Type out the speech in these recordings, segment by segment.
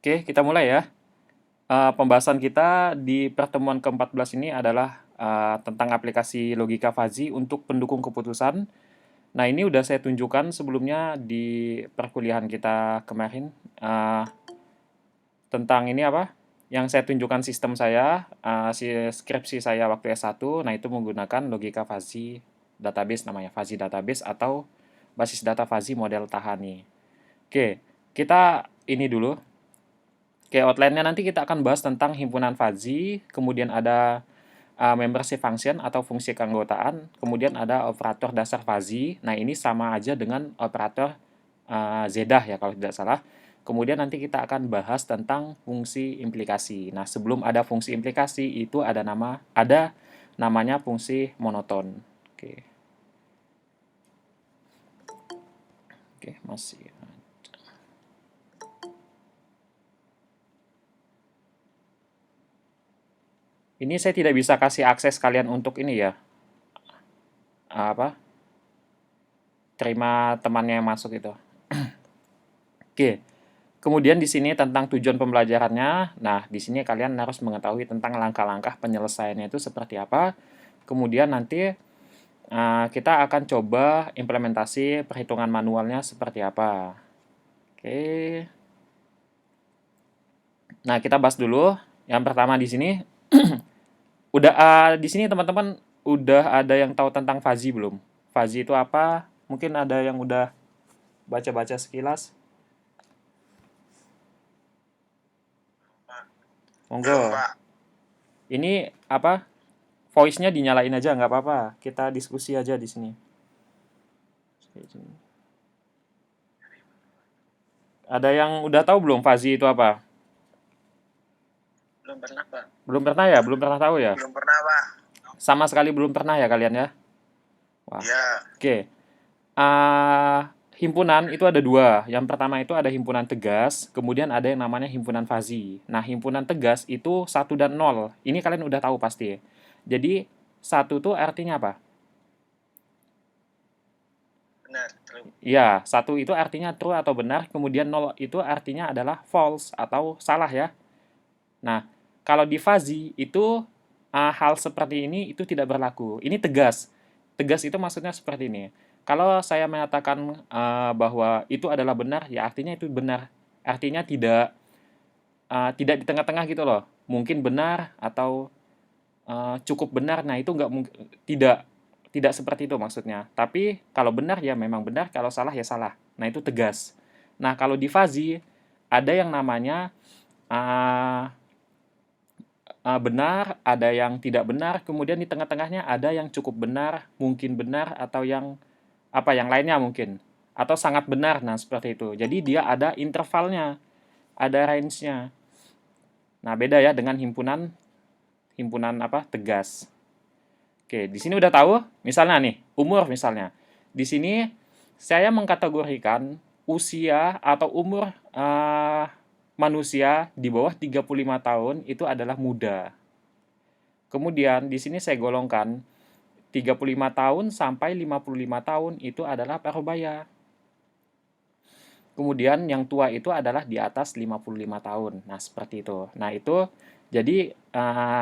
Oke, kita mulai ya. Pembahasan kita di pertemuan ke-14 ini adalah tentang aplikasi logika fuzzy untuk pendukung keputusan. Nah, ini udah saya tunjukkan sebelumnya di perkuliahan kita kemarin eh, tentang ini apa? Yang saya tunjukkan sistem saya, si skripsi saya waktu S1, nah itu menggunakan logika fuzzy database namanya, fuzzy database atau basis data fuzzy model Tahani. Oke, kita ini dulu. Oke, outline-nya nanti kita akan bahas tentang himpunan fuzzy, kemudian ada membership function atau fungsi keanggotaan, kemudian ada operator dasar fuzzy. Nah, ini sama aja dengan operator zedah ya kalau tidak salah. Kemudian nanti kita akan bahas tentang fungsi implikasi. Nah, sebelum ada fungsi implikasi itu ada namanya fungsi monoton. Oke. Oke, masih. Ini saya tidak bisa kasih akses kalian untuk ini ya. Apa? Terima temannya yang masuk itu. Oke. Kemudian di sini tentang tujuan pembelajarannya. Nah, di sini kalian harus mengetahui tentang langkah-langkah penyelesaiannya itu seperti apa. Kemudian nanti kita akan coba implementasi perhitungan manualnya seperti apa. Oke. Nah, kita bahas dulu. Yang pertama di sini udah di sini teman-teman udah ada yang tahu tentang fuzzy belum? Fuzzy itu apa? Mungkin ada yang udah baca-baca sekilas. Belum, Monggo. Pak. Ini apa? Voice-nya dinyalain aja nggak apa-apa. Kita diskusi aja di sini. Ada yang udah tahu belum fuzzy itu apa? Belum pernah, Pak. Belum pernah ya? Belum pernah tahu ya? Belum pernah, Pak. Sama sekali belum pernah ya kalian ya? Wah. Ya, Oke. Himpunan itu ada dua. Yang pertama itu ada himpunan tegas, kemudian ada yang namanya himpunan fuzzy. Nah, himpunan tegas itu satu dan 0. Ini kalian udah tahu pasti. Jadi, satu tuh artinya apa? benar. True. Ya, satu itu artinya true atau benar, kemudian 0 itu artinya adalah false atau salah ya. Nah, kalau di fuzzy itu hal seperti ini itu tidak berlaku. Ini tegas. Tegas itu maksudnya seperti ini. Kalau saya menyatakan bahwa itu adalah benar, ya artinya itu benar. Artinya tidak di tengah-tengah gitu loh. Mungkin benar atau cukup benar. Nah, itu nggak mungkin, tidak seperti itu maksudnya. Tapi kalau benar ya memang benar, kalau salah ya salah. Nah, itu tegas. Nah, kalau di fuzzy ada yang namanya uh, benar, ada yang tidak benar, kemudian di tengah-tengahnya ada yang cukup benar, mungkin benar, atau yang apa yang lainnya mungkin, atau sangat benar. Nah, seperti itu. Jadi dia ada intervalnya, ada range-nya. Nah, beda ya dengan himpunan himpunan apa? Tegas. Oke, di sini udah tahu? Misalnya nih, umur misalnya. Di sini saya mengkategorikan usia atau umur manusia di bawah 35 tahun itu adalah muda. Kemudian di sini saya golongkan 35 tahun sampai 55 tahun itu adalah parubaya. Kemudian yang tua itu adalah di atas 55 tahun. Nah, seperti itu. Nah, itu jadi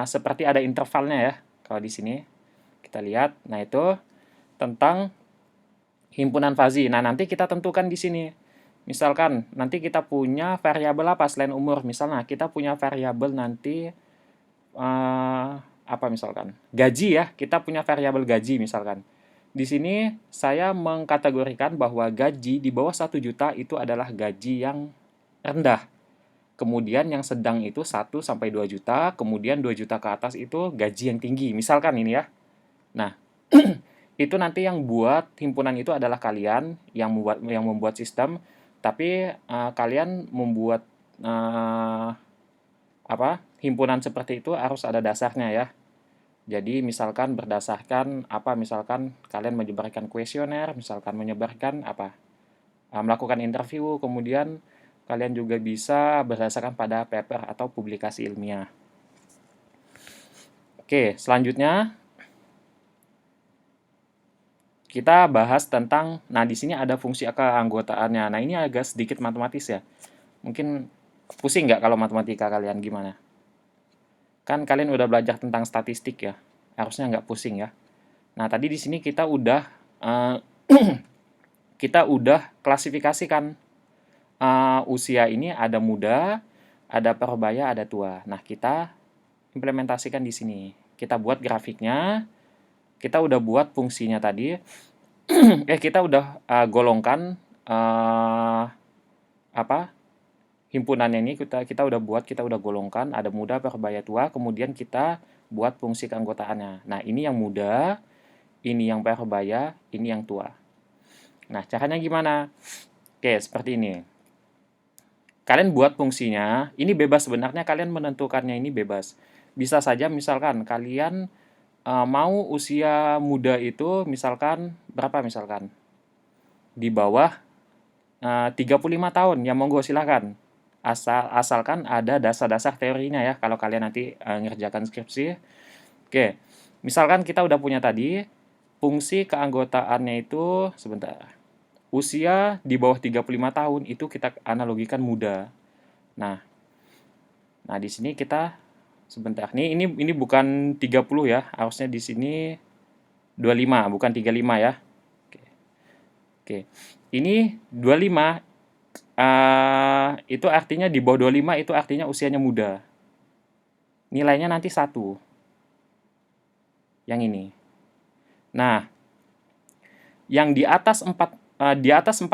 seperti ada intervalnya ya. Kalau di sini kita lihat. Nah, itu tentang himpunan fuzzy. Nah, nanti kita tentukan di sini. Misalkan nanti kita punya variabel apa selain umur. Misalnya kita punya variabel nanti apa misalkan? Gaji ya, kita punya variabel gaji misalkan. Di sini saya mengkategorikan bahwa gaji di bawah 1 juta itu adalah gaji yang rendah. Kemudian yang sedang itu 1 sampai 2 juta, kemudian 2 juta ke atas itu gaji yang tinggi. Misalkan ini ya. Nah, itu nanti yang buat himpunan itu adalah kalian yang membuat sistem, tapi kalian membuat apa? Himpunan seperti itu harus ada dasarnya ya. Jadi misalkan berdasarkan apa, misalkan kalian menyebarkan kuesioner, misalkan menyebarkan apa, melakukan interview, kemudian kalian juga bisa berdasarkan pada paper atau publikasi ilmiah. Oke, selanjutnya kita bahas tentang, nah di sini ada fungsi keanggotaannya. Nah ini agak sedikit matematis ya. Mungkin Pusing nggak kalau matematika kalian gimana? Kan kalian udah belajar tentang statistik ya. Harusnya nggak pusing ya. Nah, tadi di sini eh, kita udah klasifikasikan usia ini ada muda, ada parubaya, ada tua. Nah, kita implementasikan di sini. Kita buat grafiknya, kita udah buat fungsinya tadi. Kita udah golongkan apa himpunannya ini kita udah buat, kita udah golongkan ada muda, parubaya, tua, kemudian kita buat fungsi keanggotaannya. Nah, ini yang muda, ini yang parubaya, ini yang tua. Nah, caranya gimana? Oke, seperti ini. Kalian buat fungsinya, ini bebas sebenarnya, kalian menentukannya ini bebas. Bisa saja misalkan kalian mau usia muda itu misalkan berapa misalkan? Di bawah 35 tahun, ya monggo silakan. Asalkan ada dasar-dasar teorinya ya kalau kalian nanti ngerjakan skripsi. Oke, misalkan kita udah punya tadi fungsi keanggotaannya itu sebentar. Usia di bawah 35 tahun itu kita analogikan muda. Nah, di sini kita sebentar. Ini bukan 30 ya, harusnya di sini 25 bukan 35 ya. Oke. Oke. Ini 25 itu artinya di bawah 25 itu artinya usianya muda. Nilainya nanti 1. Yang ini. Nah, yang di atas 45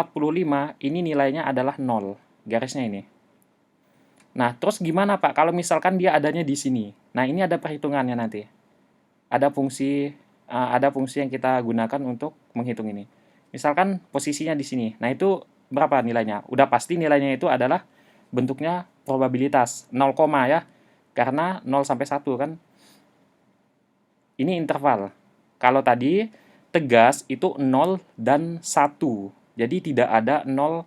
ini nilainya adalah 0. Garisnya ini. Nah, terus gimana Pak kalau misalkan dia adanya di sini? Nah, ini ada perhitungannya nanti. Ada fungsi yang kita gunakan untuk menghitung ini. Misalkan posisinya di sini. Nah, itu berapa nilainya? Udah pasti nilainya itu adalah bentuknya probabilitas 0, ya. Karena 0 sampai 1 kan. Ini interval. Kalau tadi tegas itu 0 dan 1. Jadi tidak ada 0,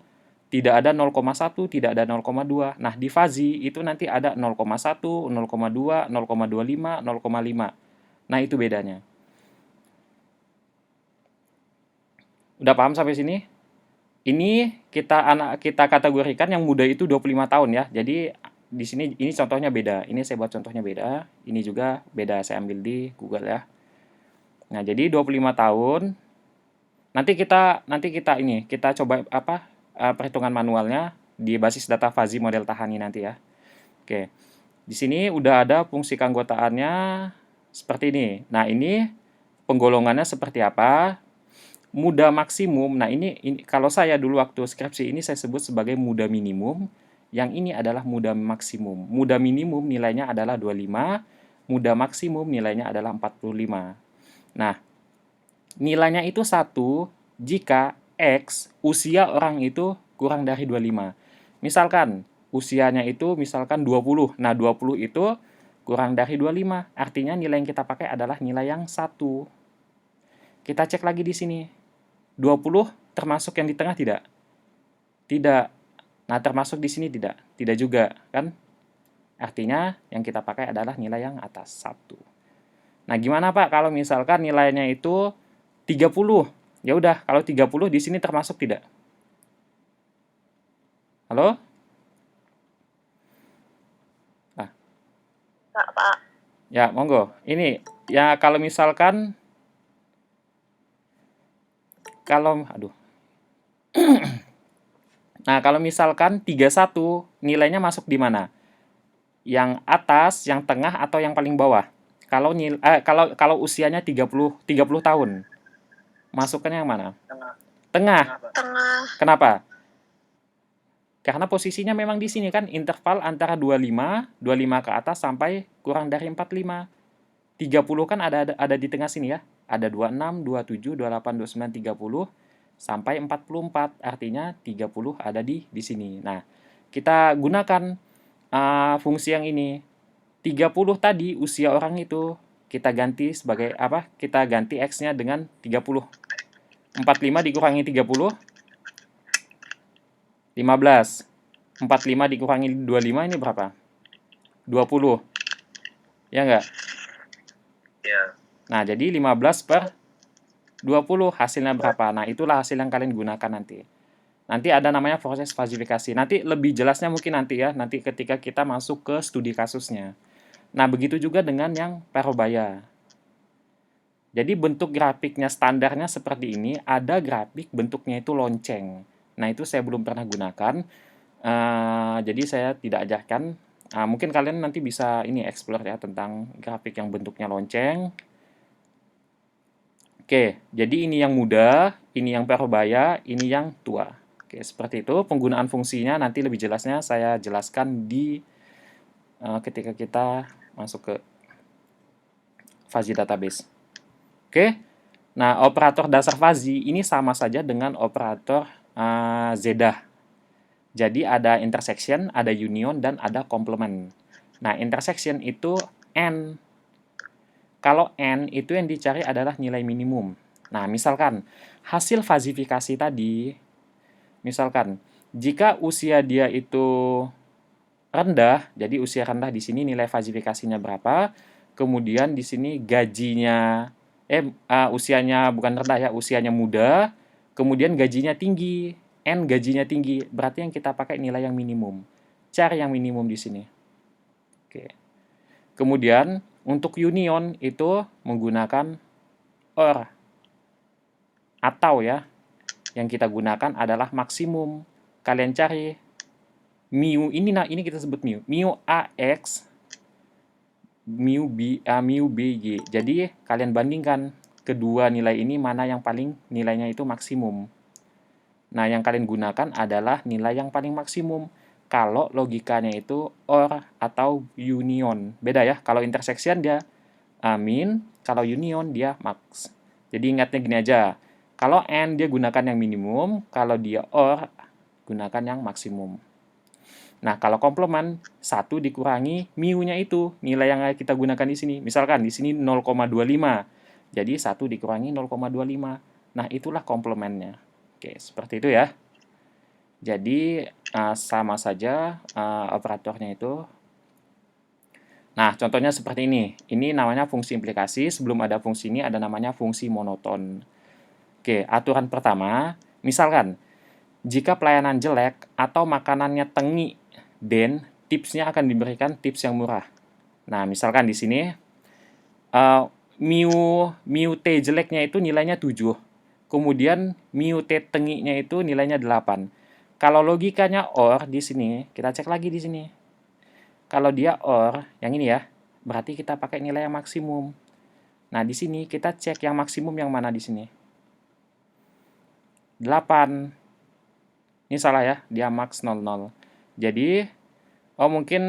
tidak ada 0,1, tidak ada 0,2. Nah, di fazi itu nanti ada 0,1, 0,2, 0,25, 0,5. Nah, itu bedanya. Udah paham sampai sini? Ini kita kategorikan yang muda itu 25 tahun ya. Jadi di sini ini contohnya beda. Ini saya buat contohnya beda. Ini juga beda, saya ambil di Google ya. Nah, jadi 25 tahun. Nanti kita coba perhitungan manualnya di basis data Fuzzy model Tahani nanti ya. Oke. Di sini udah ada fungsi keanggotaannya seperti ini. Nah, ini penggolongannya seperti apa? Muda maksimum. Nah, ini kalau saya dulu waktu skripsi ini saya sebut sebagai muda minimum. Yang ini adalah muda maksimum. Muda minimum nilainya adalah 25, muda maksimum nilainya adalah 45. Nah, nilainya itu 1 jika X usia orang itu kurang dari 25. Misalkan usianya itu misalkan 20. Nah, 20 itu kurang dari 25. Artinya nilai yang kita pakai adalah nilai yang 1. Kita cek lagi di sini. 20 termasuk yang di tengah tidak? Tidak. Nah, termasuk di sini tidak? Tidak juga, kan? Artinya yang kita pakai adalah nilai yang atas 1. Nah, gimana Pak kalau misalkan nilainya itu 30? Ya udah, kalau 30 di sini termasuk tidak? Halo? Ah, Pak. ya, monggo. Ini ya kalau misalkan aduh. Nah, kalau misalkan 31 nilainya masuk di mana? Yang atas, yang tengah atau yang paling bawah? Kalau usianya 30 tahun. Masukkannya yang mana? Tengah. Tengah. Tengah. Kenapa? Karena posisinya memang di sini kan interval antara 25 ke atas sampai kurang dari 45. 30 kan ada di tengah sini ya. Ada 26, 27, 28, 29, 30 sampai 44. Artinya 30 ada di sini. Nah, kita gunakan fungsi yang ini. 30 tadi usia orang itu kita ganti sebagai apa? Kita ganti X-nya dengan 30. 45 dikurangi 30, 15. 45 dikurangi 25 ini berapa? 20. Ya enggak? Ya. Nah, jadi 15 per 20 hasilnya berapa? Nah, itulah hasil yang kalian gunakan nanti. Nanti ada namanya proses fazifikasi. Nanti lebih jelasnya mungkin nanti ya, nanti ketika kita masuk ke studi kasusnya. Nah, begitu juga dengan yang parubaya. Jadi bentuk grafiknya standarnya seperti ini, ada grafik bentuknya itu lonceng. Nah, itu saya belum pernah gunakan, jadi saya tidak ajarkan. Mungkin kalian nanti bisa ini explore ya tentang grafik yang bentuknya lonceng. Oke, jadi ini yang muda, ini yang parubaya, ini yang tua. Oke, seperti itu. Penggunaan fungsinya nanti lebih jelasnya saya jelaskan di ketika kita masuk ke fuzzy database. Oke, nah operator dasar fuzzy ini sama saja dengan operator Zedah. Jadi ada intersection, ada union, dan ada complement. Nah, intersection itu N. Kalau N itu yang dicari adalah nilai minimum. Nah, misalkan hasil fazifikasi tadi, misalkan jika usia dia itu rendah, jadi usia rendah di sini nilai fazifikasinya berapa, kemudian di sini gajinya, usianya bukan rendah ya, usianya muda, kemudian gajinya tinggi, N gajinya tinggi, berarti yang kita pakai nilai yang minimum. Cari yang minimum di sini. Oke. Kemudian untuk union itu menggunakan OR atau ya, yang kita gunakan adalah maksimum. Kalian cari mu ini, nah ini kita sebut mu AX, mu BY. Jadi kalian bandingkan kedua nilai ini mana yang paling nilainya itu maksimum. Nah, yang kalian gunakan adalah nilai yang paling maksimum. Kalau logikanya itu OR atau union. Beda ya, kalau intersection dia min, kalau union dia max. Jadi ingatnya gini aja, kalau N dia gunakan yang minimum, kalau dia OR gunakan yang maksimum. Nah, kalau komplement 1 dikurangi mu-nya itu, nilai yang kita gunakan di sini. Misalkan di sini 0,25. Jadi 1 dikurangi 0,25. Nah, itulah komplementnya. Oke, seperti itu ya. Jadi sama saja operatornya itu. Nah, contohnya seperti ini. Ini namanya fungsi implikasi. Sebelum ada fungsi ini ada namanya fungsi monoton. Oke, aturan pertama, misalkan jika pelayanan jelek atau makanannya tengi, then tipsnya akan diberikan tips yang murah. Nah, misalkan di sini mu t jeleknya itu nilainya 7. Kemudian mu t tenginya itu nilainya 8. Kalau logikanya OR di sini, kita cek lagi di sini. Kalau dia OR, yang ini ya, berarti kita pakai nilai yang maksimum. Nah, di sini kita cek yang maksimum yang mana di sini. 8. Ini salah ya, dia max 00. Jadi, mungkin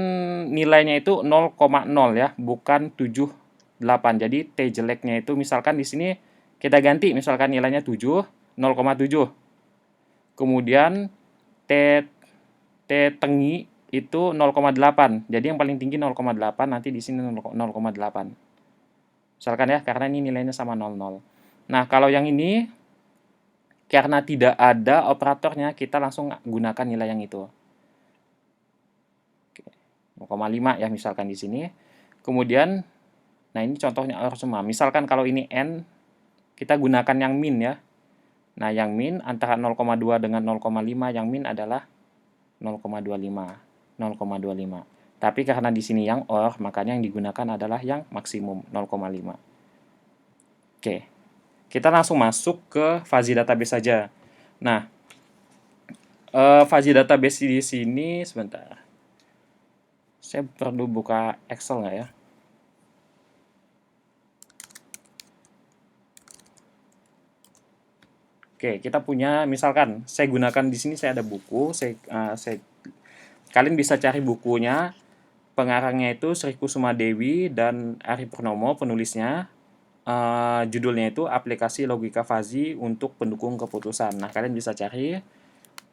nilainya itu 0,0 ya, bukan 78. Jadi, T jeleknya itu misalkan di sini kita ganti, misalkan nilainya 7, 0,7. Kemudian T tengi itu 0,8. Jadi yang paling tinggi 0,8, nanti di sini 0,8. Misalkan ya, karena ini nilainya sama 00. Nah, kalau yang ini karena tidak ada operatornya, kita langsung gunakan nilai yang itu. 0,5 ya misalkan di sini. Kemudian, nah ini contohnya OR semua. Misalkan kalau ini N, kita gunakan yang min ya. Nah, yang min antara 0,2 dengan 0,5, yang min adalah 0,25. 0,25. Tapi karena di sini yang OR, makanya yang digunakan adalah yang maksimum 0,5. Oke. Kita langsung masuk ke fuzzy database saja. Nah, fuzzy database di sini sebentar. Saya perlu buka Excel nggak ya? Oke, kita punya misalkan saya gunakan di sini, saya ada buku, kalian bisa cari bukunya. Pengarangnya itu Sri Kusuma Dewi dan Ari Purnomo penulisnya. Judulnya itu Aplikasi Logika Fuzzy untuk Pendukung Keputusan. Nah, kalian bisa cari.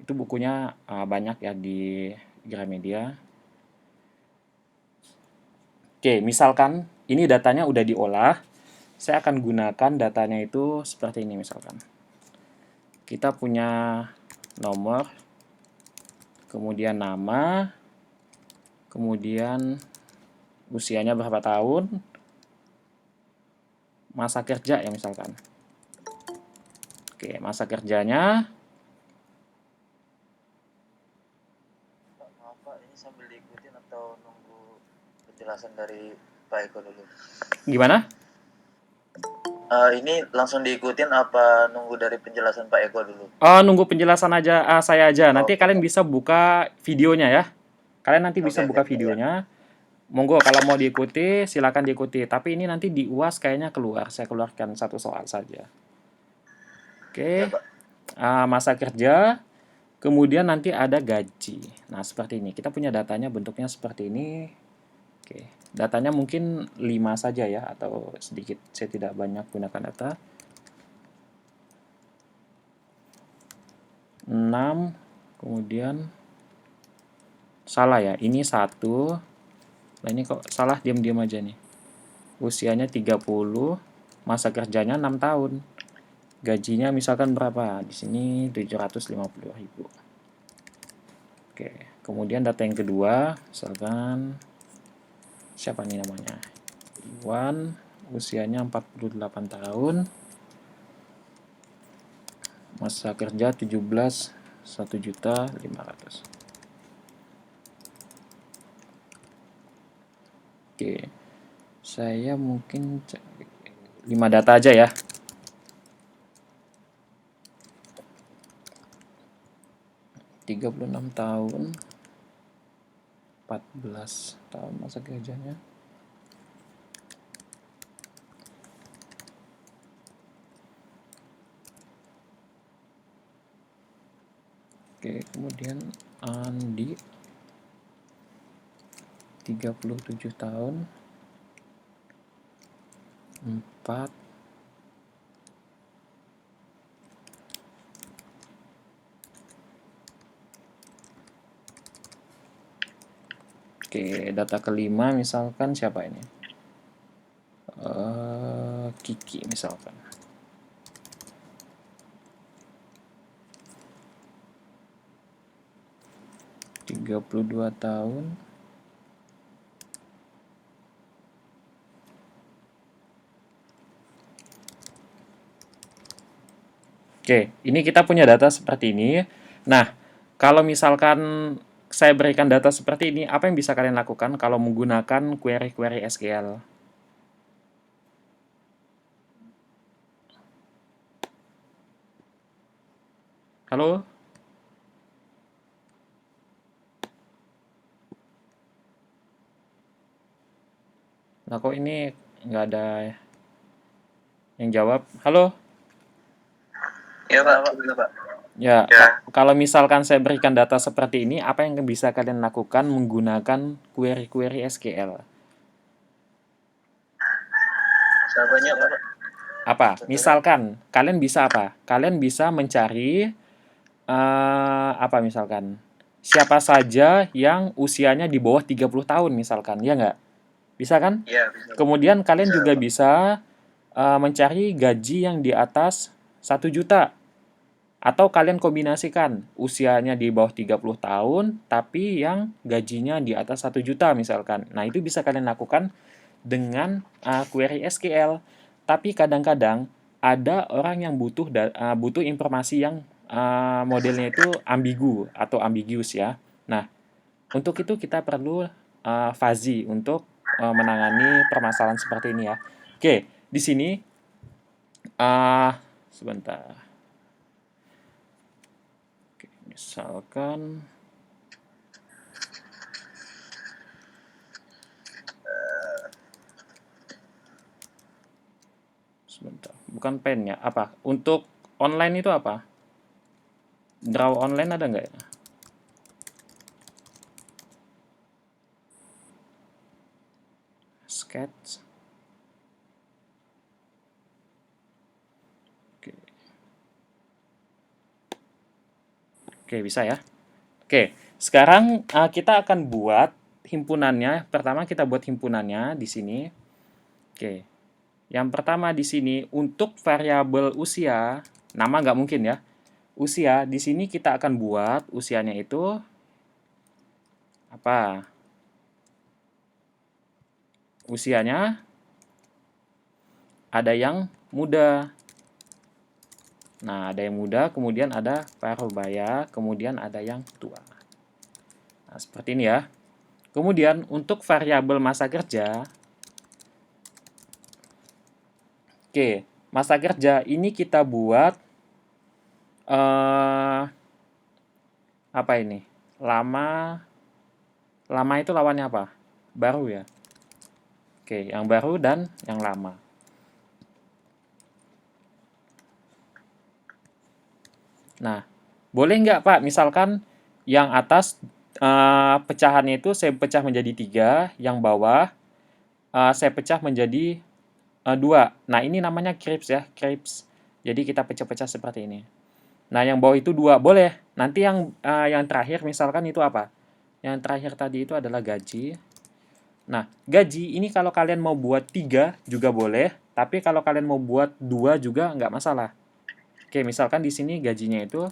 Itu bukunya banyak ya di Gramedia. Oke, misalkan ini datanya udah diolah. Saya akan gunakan datanya itu seperti ini misalkan. Kita punya nomor, kemudian nama, kemudian usianya berapa tahun, masa kerja ya misalkan. Oke, masa kerjanya. sambil diikutin atau nunggu penjelasan dari Pak Eko dulu? Gimana? Ini langsung diikutin apa nunggu dari penjelasan Pak Eko dulu? Oh, nunggu penjelasan aja, saya aja. Nanti Oke. kalian bisa buka videonya ya. Kalian nanti bisa Oke, buka oke, videonya. Monggo kalau mau diikuti, silakan diikuti. Tapi ini nanti di UAS kayaknya keluar. Saya keluarkan satu soal saja. Ya, Oke. Pak. Masa kerja, kemudian nanti ada gaji. Nah, seperti ini. Kita punya datanya bentuknya seperti ini. Oke. Datanya mungkin 5 saja ya, atau sedikit. Saya tidak banyak gunakan data. 6, kemudian salah ya, ini 1. Nah, ini kok salah, diam-diam aja nih. Usianya 30, masa kerjanya 6 tahun. Gajinya misalkan berapa? Di sini 750.000. Oke, kemudian data yang kedua, misalkan siapa nih namanya? Iwan, usianya 48 tahun. Masa kerja 17, 1.500.000. Oke. Saya mungkin 5 data aja ya. 36 tahun, 14 tahun masa kerjanya. Oke, kemudian Andi 37 tahun, 4. Oke, data kelima misalkan siapa ini? Kiki misalkan. 32 tahun. Oke, ini kita punya data seperti ini. Nah, kalau misalkan saya berikan data seperti ini, apa yang bisa kalian lakukan kalau menggunakan query-query SQL? Halo? Nah, kok ini nggak ada yang jawab? Halo? Iya, Pak. Iya, Pak. Ya, kalau misalkan saya berikan data seperti ini, apa yang bisa kalian lakukan menggunakan query-query SQL? Jawabannya, Pak. Apa? Misalkan, kalian bisa apa? Kalian bisa mencari, apa misalkan? Siapa saja yang usianya di bawah 30 tahun misalkan, ya nggak? Bisa kan? Iya, bisa. Kemudian kalian Bisa, juga Pak. bisa mencari gaji yang di atas 1 juta. Atau kalian kombinasikan usianya di bawah 30 tahun, tapi yang gajinya di atas 1 juta misalkan. Nah, itu bisa kalian lakukan dengan query SQL. Tapi kadang-kadang ada orang yang butuh informasi yang modelnya itu ambigu atau ambiguous ya. Nah, untuk itu kita perlu fuzzy untuk menangani permasalahan seperti ini ya. Oke, di sini sebentar. Oke, misalkan sebentar, bukan pen ya, apa? Untuk online itu apa? Draw online ada nggak ya? Sketch. Oke. Oke, bisa ya. Oke, sekarang kita akan buat himpunannya. Pertama kita buat himpunannya di sini. Oke. Yang pertama di sini untuk variabel usia, nama nggak mungkin ya. Usia, di sini kita akan buat usianya itu apa? Usianya ada yang muda. Nah, ada yang muda, kemudian ada parubaya, kemudian ada yang tua. Nah, seperti ini ya. Kemudian untuk variabel masa kerja, oke, masa kerja ini kita buat apa ini? Lama itu lawannya apa? Baru ya. Oke, yang baru dan yang lama. Nah, boleh nggak Pak, misalkan yang atas pecahannya itu saya pecah menjadi 3, yang bawah saya pecah menjadi 2. Nah, ini namanya krips ya, krips. Jadi kita pecah-pecah seperti ini. Nah, yang bawah itu 2, boleh. Nanti yang terakhir misalkan itu apa? Yang terakhir tadi itu adalah gaji. Nah, gaji ini kalau kalian mau buat 3 juga boleh, tapi kalau kalian mau buat 2 juga nggak masalah. Oke, misalkan di sini gajinya itu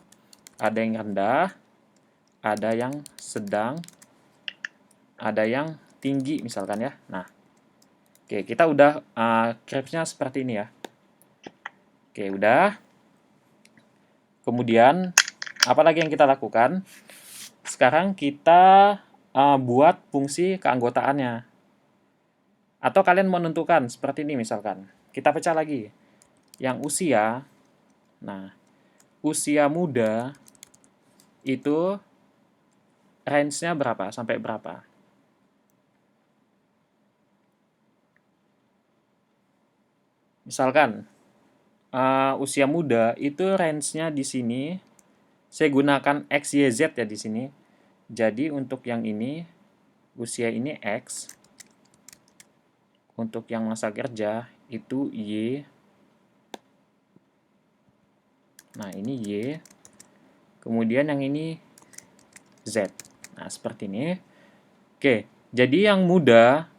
ada yang rendah, ada yang sedang, ada yang tinggi misalkan ya. Nah, oke, kita udah crepes-nya seperti ini ya. Oke, udah. Kemudian, apa lagi yang kita lakukan? Sekarang kita buat fungsi keanggotaannya. Atau kalian menentukan seperti ini misalkan. Kita pecah lagi. Yang usia, nah, usia muda itu range-nya berapa? Sampai berapa? Misalkan, usia muda itu range-nya di sini, saya gunakan X, Y, Z ya di sini. Jadi untuk yang ini, usia ini X. Untuk yang masa kerja itu Y. Nah, ini Y. Kemudian yang ini Z. Nah, seperti ini. Oke, jadi yang muda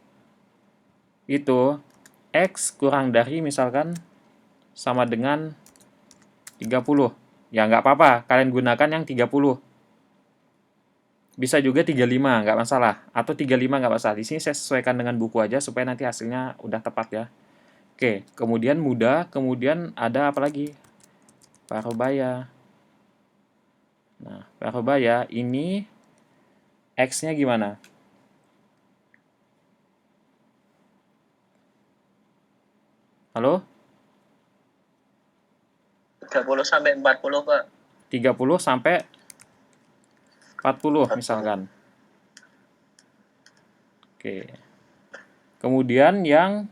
itu X kurang dari misalkan sama dengan 30. Ya, nggak apa-apa, kalian gunakan yang 30. Bisa juga 35, nggak masalah. Atau 35 nggak masalah. Di sini saya sesuaikan dengan buku aja supaya nanti hasilnya udah tepat ya. Oke, kemudian muda, kemudian ada apa lagi? Parubaya. Nah, parubaya ini X-nya gimana? Halo? 30 sampai 40, Pak. 30 sampai 40 40. misalkan. Oke. Kemudian yang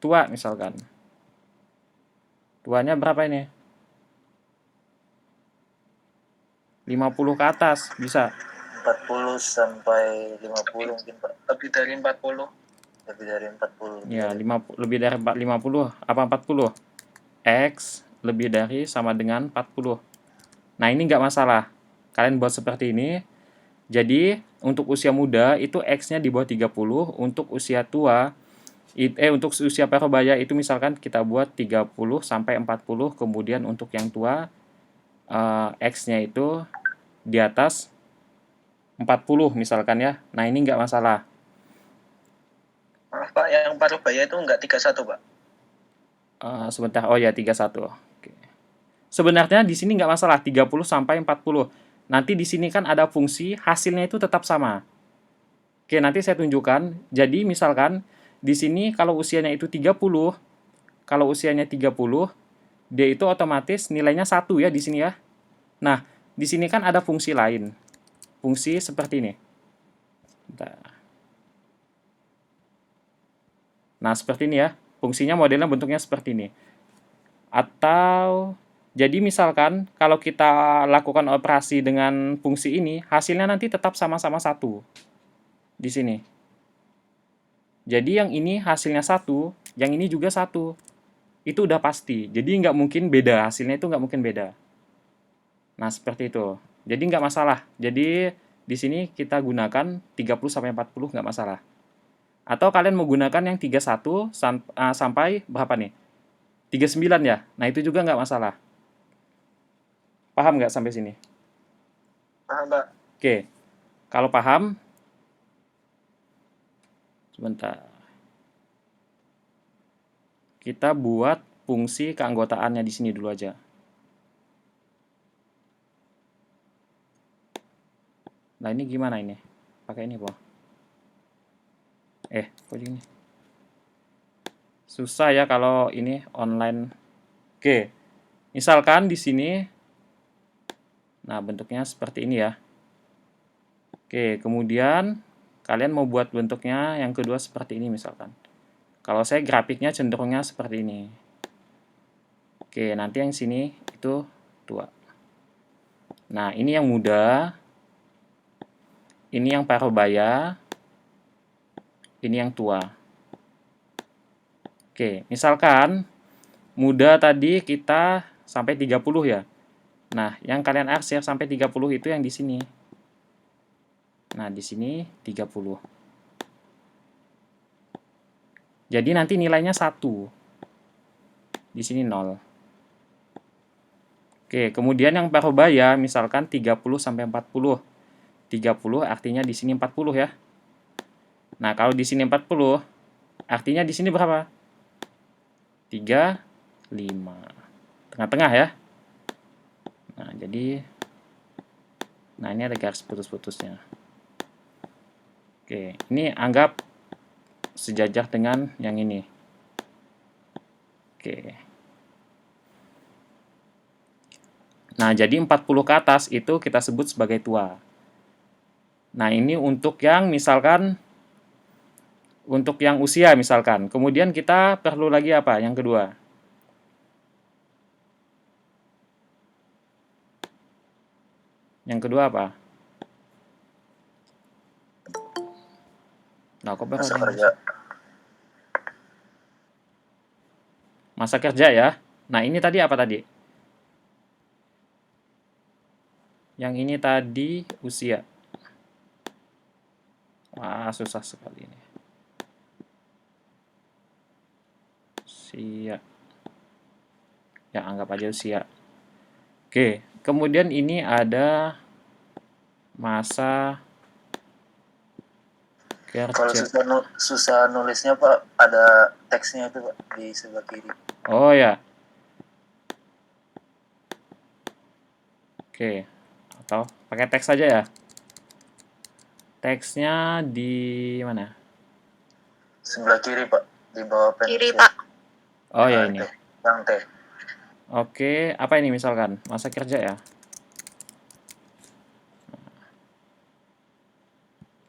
tua misalkan. Tuanya berapa ini? 50 ke atas bisa. 40 sampai 50 mungkin, Pak. Lebih dari 40. Lebih dari 40. Ya, lebih dari 50 apa 40? X lebih dari sama dengan 40. Nah, ini nggak masalah. Kalian buat seperti ini. Jadi, untuk usia muda itu X-nya di bawah 30, untuk usia tua untuk usia parubaya itu misalkan kita buat 30 sampai 40, kemudian untuk yang tua X-nya itu di atas 40 misalkan ya. Nah, ini nggak masalah. Maaf, Pak, yang parubaya itu nggak 31, Pak. Sebentar, oh ya 31. Oke. Sebenarnya di sini nggak masalah 30 sampai 40. Nanti di sini kan ada fungsi hasilnya itu tetap sama. Oke, nanti saya tunjukkan. Jadi misalkan di sini kalau usianya itu 30, kalau usianya 30, dia itu otomatis nilainya 1 ya di sini ya. Nah, di sini kan ada fungsi lain. Fungsi seperti ini. Nah, seperti ini ya. Fungsinya modelnya bentuknya seperti ini. Atau jadi misalkan kalau kita lakukan operasi dengan fungsi ini, hasilnya nanti tetap sama-sama 1 di sini. Jadi yang ini hasilnya 1, yang ini juga 1. Itu udah pasti. Jadi nggak mungkin beda, hasilnya itu nggak mungkin beda. Nah, seperti itu. Jadi nggak masalah. Jadi di sini kita gunakan 30 sampai 40 nggak masalah. Atau kalian mau gunakan yang 31 sampai berapa nih? 39 ya? Nah, itu juga nggak masalah. Paham nggak sampai sini? Paham, Pak. Oke. Kalau paham, sebentar. Kita buat fungsi keanggotaannya di sini dulu aja. Nah, ini gimana ini? Pakai ini, Pak. Kok gini? Susah ya kalau ini online. Oke. Misalkan di sini, nah bentuknya seperti ini ya. Oke, kemudian kalian mau buat bentuknya yang kedua seperti ini misalkan. Kalau saya grafiknya cenderungnya seperti ini. Oke, nanti yang sini itu tua. Nah, ini yang muda. Ini yang parubaya. Ini yang tua. Oke, misalkan muda tadi kita sampai 30 ya. Nah, yang kalian arsir sampai 30 itu yang di sini. Nah, di sini 30. Jadi nanti nilainya 1. Di sini 0. Oke, kemudian yang parubaya misalkan 30 sampai 40. 30 artinya di sini 40 ya. Nah, kalau di sini 40, artinya di sini berapa? 3, 5. Tengah-tengah ya. Nah, jadi ini ada garis putus-putusnya. Oke, ini anggap sejajar dengan yang ini. Oke. Nah, jadi 40 ke atas itu kita sebut sebagai tua. Nah, ini untuk yang misalkan untuk yang usia misalkan. Kemudian kita perlu lagi apa? Yang kedua. Yang kedua apa? Nah, kok baru Masa ada yang kerja. masa kerja ya. Nah, ini tadi apa tadi? Yang ini tadi usia. Wah, susah sekali ini. Usia. Ya, anggap aja usia. Oke, kemudian ini ada masa Kalau kerja. susah nulisnya Pak, ada teksnya itu Pak di sebelah kiri. Oh ya. Oke. Atau pakai teks saja ya. Teksnya di mana? Sebelah kiri Pak, di bawah pen. Kiri, Pak. Oh ya Nah, ini. itu. Yang T. Oke, apa ini misalkan? Masa kerja ya.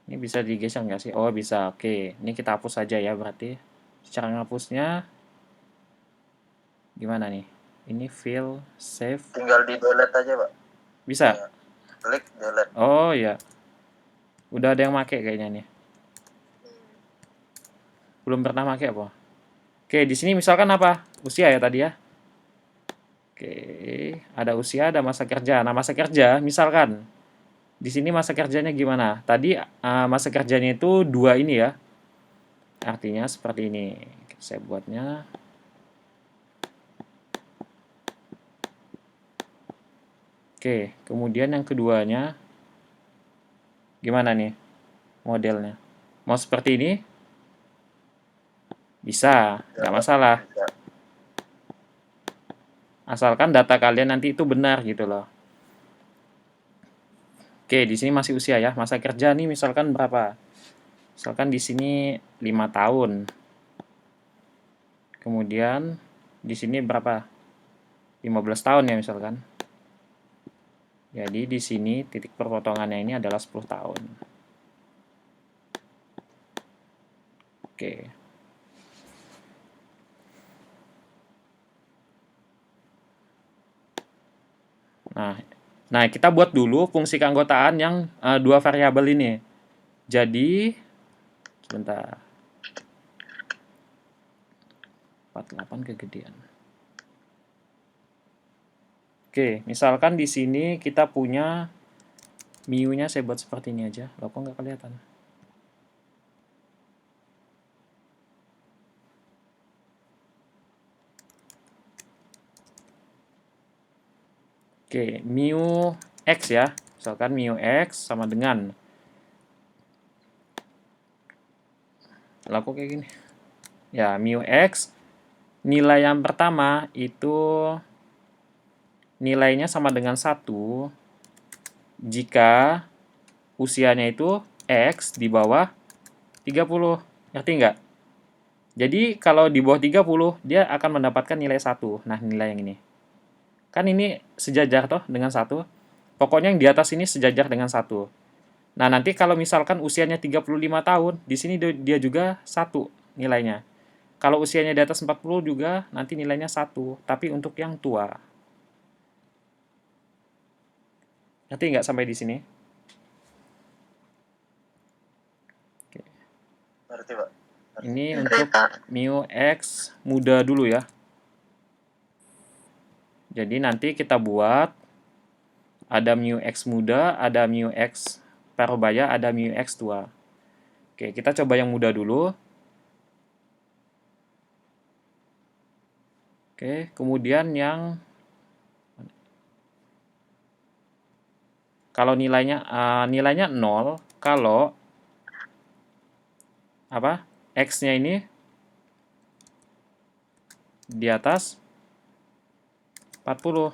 Ini bisa digeser nggak sih? Oh bisa, oke. Ini kita hapus saja ya berarti. Cara ngapusnya gimana nih? Ini file, save. Tinggal di delete aja Pak. Bisa? Ya. Klik delete. Oh ya. Udah ada yang make kayaknya nih. Belum pernah make apa? Oke, di sini misalkan apa? Usia ya tadi ya. Oke, ada usia, ada masa kerja. Nah, masa kerja misalkan di sini masa kerjanya gimana? Tadi masa kerjanya itu 2 ini ya. Artinya seperti ini. Saya buatnya. Oke, kemudian yang keduanya gimana nih modelnya? Mau seperti ini? Bisa, nggak masalah. Ya. Asalkan data kalian nanti itu benar gitu loh. Oke, di sini masih usia ya. Masa kerja nih misalkan berapa? Misalkan di sini 5 tahun. Kemudian di sini berapa? 15 tahun ya misalkan. Jadi di sini titik perpotongannya ini adalah 10 tahun. Oke. Nah, kita buat dulu fungsi keanggotaan yang 2 variabel ini. Jadi, sebentar. 48 kegedean. Oke, misalkan di sini kita punya mu-nya saya buat seperti ini aja. Loh, kok nggak kelihatan? Oke, mu x ya. Misalkan mu x sama dengan. Lah kok kayak gini? Ya, mu x nilai yang pertama itu nilainya sama dengan 1 jika usianya itu X di bawah 30. Ngerti nggak? Jadi kalau di bawah 30, dia akan mendapatkan nilai 1. Nah, nilai yang ini. Kan ini sejajar toh dengan 1. Pokoknya yang di atas ini sejajar dengan 1. Nah, nanti kalau misalkan usianya 35 tahun, di sini dia juga 1 nilainya. Kalau usianya di atas 40 juga, nanti nilainya 1. Tapi untuk yang tua. Ngerti nggak sampai di sini? Ngerti, Pak. Ini untuk mu X muda dulu ya. Jadi nanti kita buat ada mu X muda, ada mu X parubaya, ada mu X tua. Oke, kita coba yang muda dulu. Oke, kemudian yang kalau nilainya 0 kalau apa? X-nya ini di atas 40.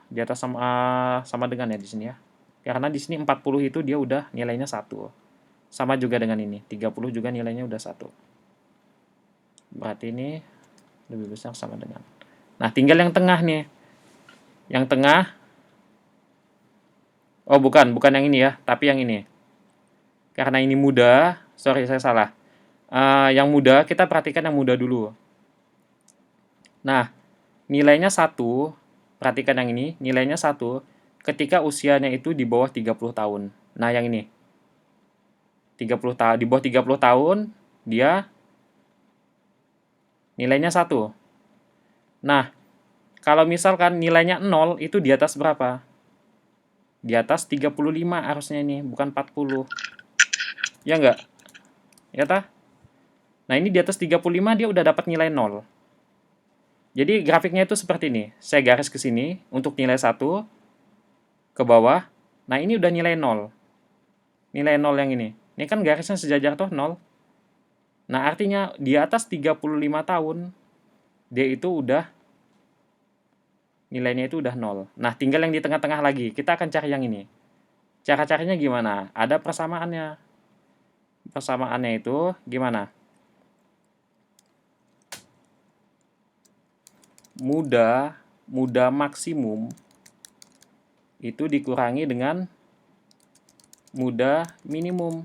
Di atas sama dengan ya di sini ya. Karena di sini 40 itu dia udah nilainya 1. Sama juga dengan ini, 30 juga nilainya udah 1. Berarti ini lebih besar sama dengan. Nah, tinggal yang tengah nih. Yang tengah, oh bukan yang ini ya, tapi yang ini. Karena ini muda, sorry saya salah. Yang muda, kita perhatikan yang muda dulu. Nah, nilainya 1, perhatikan yang ini, nilainya 1 ketika usianya itu di bawah 30 tahun. Nah, yang ini. 30 tahun, di bawah 30 tahun, dia nilainya 1. Nah, kalau misalkan nilainya 0, itu di atas berapa? Di atas 35 harusnya ini, bukan 40. Ya enggak? Ya tah? Nah, ini di atas 35 dia udah dapat nilai 0. Jadi grafiknya itu seperti ini. Saya garis ke sini untuk nilai 1 ke bawah. Nah, ini udah nilai 0. Nilai 0 yang ini. Ini kan garisnya sejajar toh 0. Nah, artinya di atas 35 tahun dia itu udah nilainya itu udah 0. Nah, tinggal yang di tengah-tengah lagi. Kita akan cari yang ini. Cara carinya gimana? Ada persamaannya. Persamaannya itu gimana? Muda maksimum itu dikurangi dengan muda minimum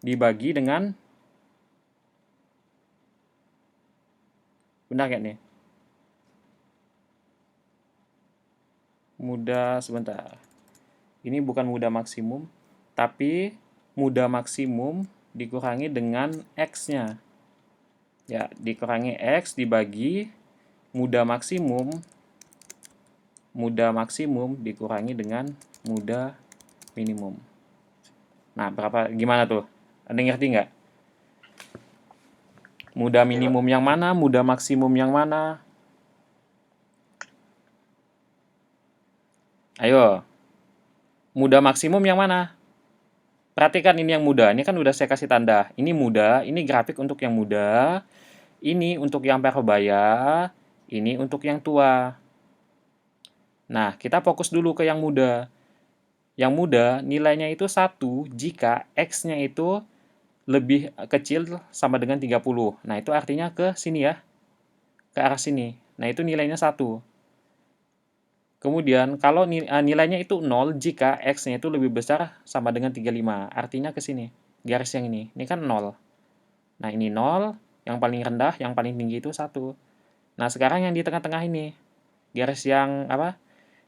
dibagi dengan, benar nggak nih? Muda, sebentar. Ini bukan muda maksimum, tapi muda maksimum dikurangi dengan X-nya. Ya, dikurangi X dibagi muda maksimum dikurangi dengan muda minimum. Nah, gimana tuh? Ada yang ngerti nggak? Muda minimum yang mana? Muda maksimum yang mana? Ayo. Muda maksimum yang mana? Perhatikan ini yang muda. Ini kan udah saya kasih tanda. Ini muda, ini grafik untuk yang muda. Ini untuk yang parubaya. Ini untuk yang tua. Nah, kita fokus dulu ke yang muda. Yang muda nilainya itu 1 jika X-nya itu lebih kecil sama dengan 30. Nah, itu artinya ke sini ya. Ke arah sini. Nah, itu nilainya 1. Kemudian, kalau nilainya itu 0 jika X-nya itu lebih besar sama dengan 35. Artinya ke sini. Garis yang ini. Ini kan 0. Nah, ini 0. Yang paling rendah, yang paling tinggi itu 1. Nah, sekarang yang di tengah-tengah ini. Garis yang apa?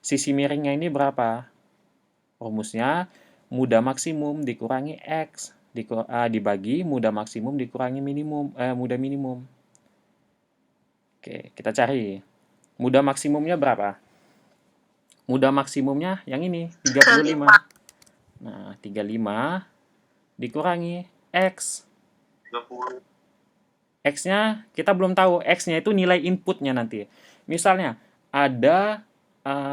Sisi miringnya ini berapa? Rumusnya, muda maksimum dikurangi X. Dibagi muda maksimum dikurangi muda minimum. Oke, kita cari. Muda maksimumnya berapa? Muda maksimumnya yang ini, 35. Nah, 35 dikurangi X. 30. X-nya kita belum tahu. X-nya itu nilai inputnya nanti. Misalnya, ada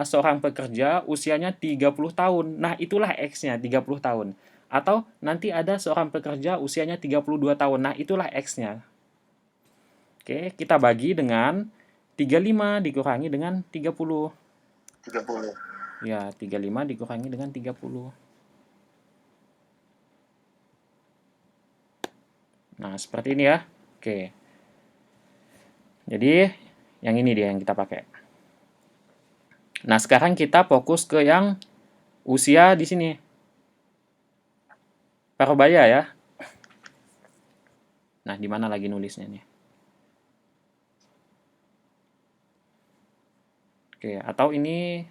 seorang pekerja usianya 30 tahun. Nah, itulah X-nya, 30 tahun. Atau nanti ada seorang pekerja usianya 32 tahun. Nah, itulah X-nya. Oke, kita bagi dengan 35 dikurangi dengan 30. 30. Ya, 35 dikurangi dengan 30. Nah, seperti ini ya. Oke. Jadi, yang ini dia yang kita pakai. Nah, sekarang kita fokus ke yang usia di sini. Parubaya ya. Nah, di mana lagi nulisnya nih? Oke, atau ini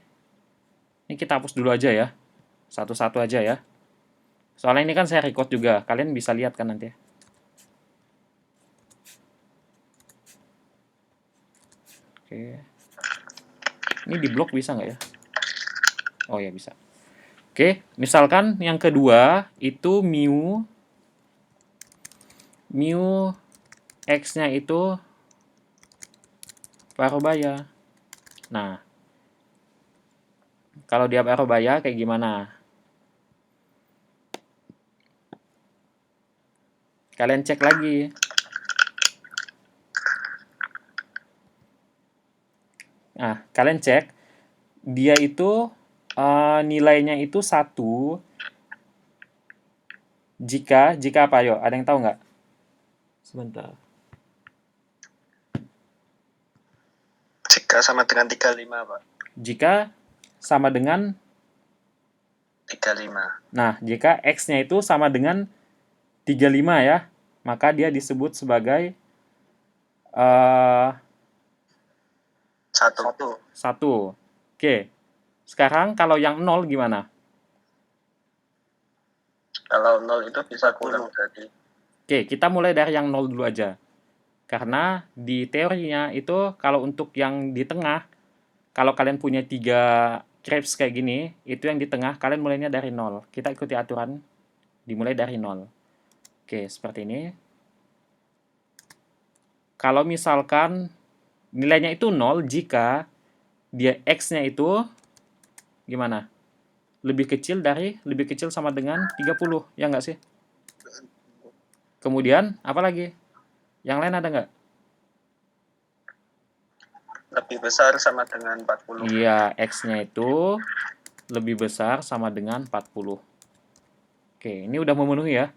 kita hapus dulu aja ya. Satu-satu aja ya. Soalnya ini kan saya record juga. Kalian bisa lihat kan nanti. Oke. Ini di blok bisa nggak ya? Oh ya bisa. Oke, misalkan yang kedua itu mu x-nya itu parubaya. Nah, kalau dia parubaya kayak gimana? Kalian cek lagi. Nah, kalian cek dia itu nilainya itu 1 jika apa yo? Ada yang tahu nggak? Sebentar. Jika sama dengan 35, Pak. Jika sama dengan 35. Nah, jika x-nya itu sama dengan 35 ya, maka dia disebut sebagai 1. Oke. Sekarang kalau yang 0 gimana? Kalau 0 itu bisa kurang berarti. Oke, kita mulai dari yang 0 dulu aja. Karena di teorinya itu kalau untuk yang di tengah, kalau kalian punya 3 crepes kayak gini, itu yang di tengah kalian mulainya dari 0. Kita ikuti aturan dimulai dari 0. Oke, seperti ini. Kalau misalkan nilainya itu 0 jika dia x-nya itu gimana? Lebih kecil sama dengan 30, ya nggak sih? Kemudian, apa lagi? Yang lain ada nggak? Lebih besar sama dengan 40. Iya, x-nya itu lebih besar sama dengan 40. Oke, ini udah memenuhi ya.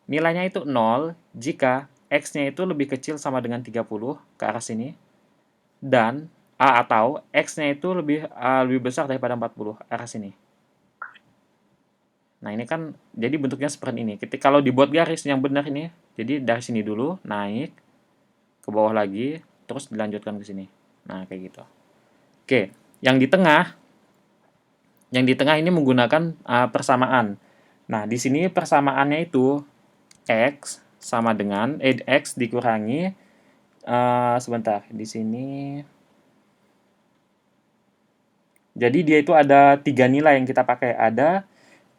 Nilainya itu 0 jika x-nya itu lebih kecil sama dengan 30 ke arah sini. Dan atau x-nya itu lebih besar daripada 40 arah sini. Nah, ini kan jadi bentuknya seperti ini. Kalau dibuat garis yang benar ini, jadi dari sini dulu naik ke bawah lagi, terus dilanjutkan ke sini. Nah, kayak gitu. Oke, yang di tengah ini menggunakan persamaan. Nah, di sini persamaannya itu x sama dengan x dikurangi sebentar, di sini. Jadi dia itu ada 3 nilai yang kita pakai. Ada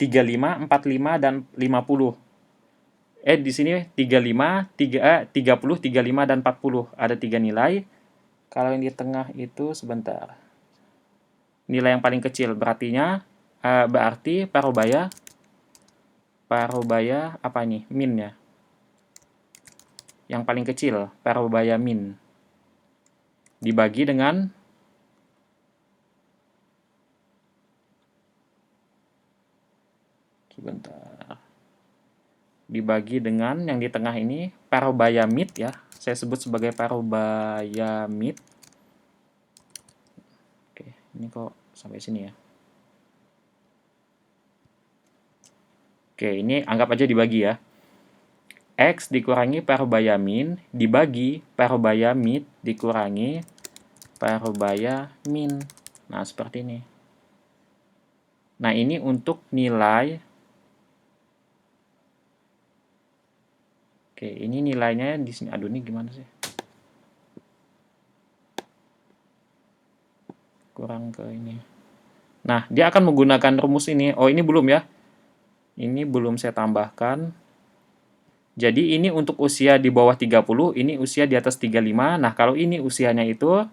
35, 45 dan 50. Di sini 35, 30, 35 dan 40. Ada 3 nilai. Kalau yang di tengah itu sebentar. Nilai yang paling kecil berarti parubaya apa nih? Min ya. Yang paling kecil, parubaya min. Dibagi dengan dibagi dengan yang di tengah ini parubaya mid ya. Saya sebut sebagai parubaya mid. Oke, ini kok sampai sini ya. Oke, ini anggap aja dibagi ya. X dikurangi parubaya min dibagi parubaya mid dikurangi parubaya min. Nah, seperti ini. Nah, ini untuk nilai. Oke, ini nilainya di sini. Aduh, ini gimana sih? Kurang ke ini. Nah, dia akan menggunakan rumus ini. Oh, ini belum ya. Ini belum saya tambahkan. Jadi ini untuk usia di bawah 30, ini usia di atas 35. Nah, kalau ini usianya itu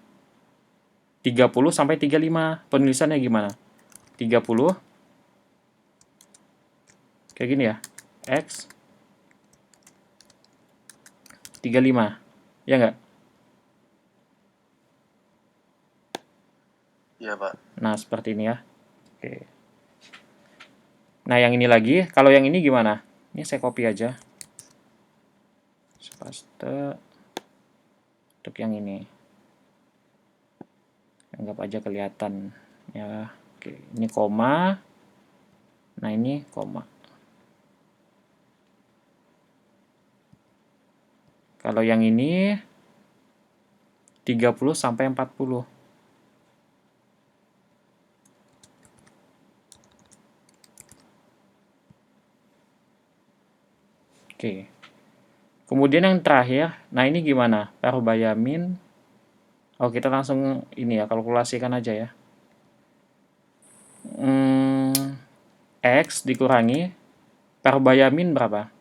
30 sampai 35. Penulisannya gimana? 30 kayak gini ya. X 35. Ya nggak? Iya, Pak. Nah, seperti ini ya. Oke. Nah, yang ini lagi, kalau yang ini gimana? Ini saya copy aja. Paste untuk yang ini. Anggap aja kelihatan ya. Oke, ini koma. Nah, ini koma. Kalau yang ini 30 sampai 40. Oke. Kemudian yang terakhir, nah ini gimana? Parubaya min. Oh, kita langsung ini ya, kalkulasikan aja ya. X dikurangi parubaya min berapa?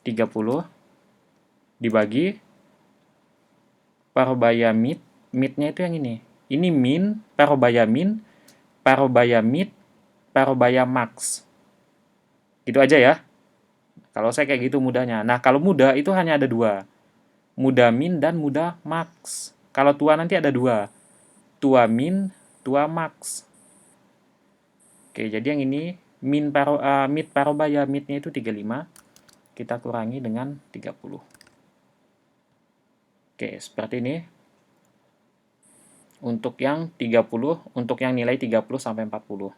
30 dibagi parubaya mid. Midnya itu yang ini. Ini min, parubaya mid, parubaya max. Gitu aja ya. Kalau saya kayak gitu mudahnya. Nah, kalau mudah itu hanya ada dua. Mudah min dan mudah max. Kalau tua nanti ada dua. Tua min, tua max. Oke, jadi yang ini mid parubaya midnya itu 35. Kita kurangi dengan 30. Oke, seperti ini. Untuk yang 30, untuk yang nilai 30 sampai 40.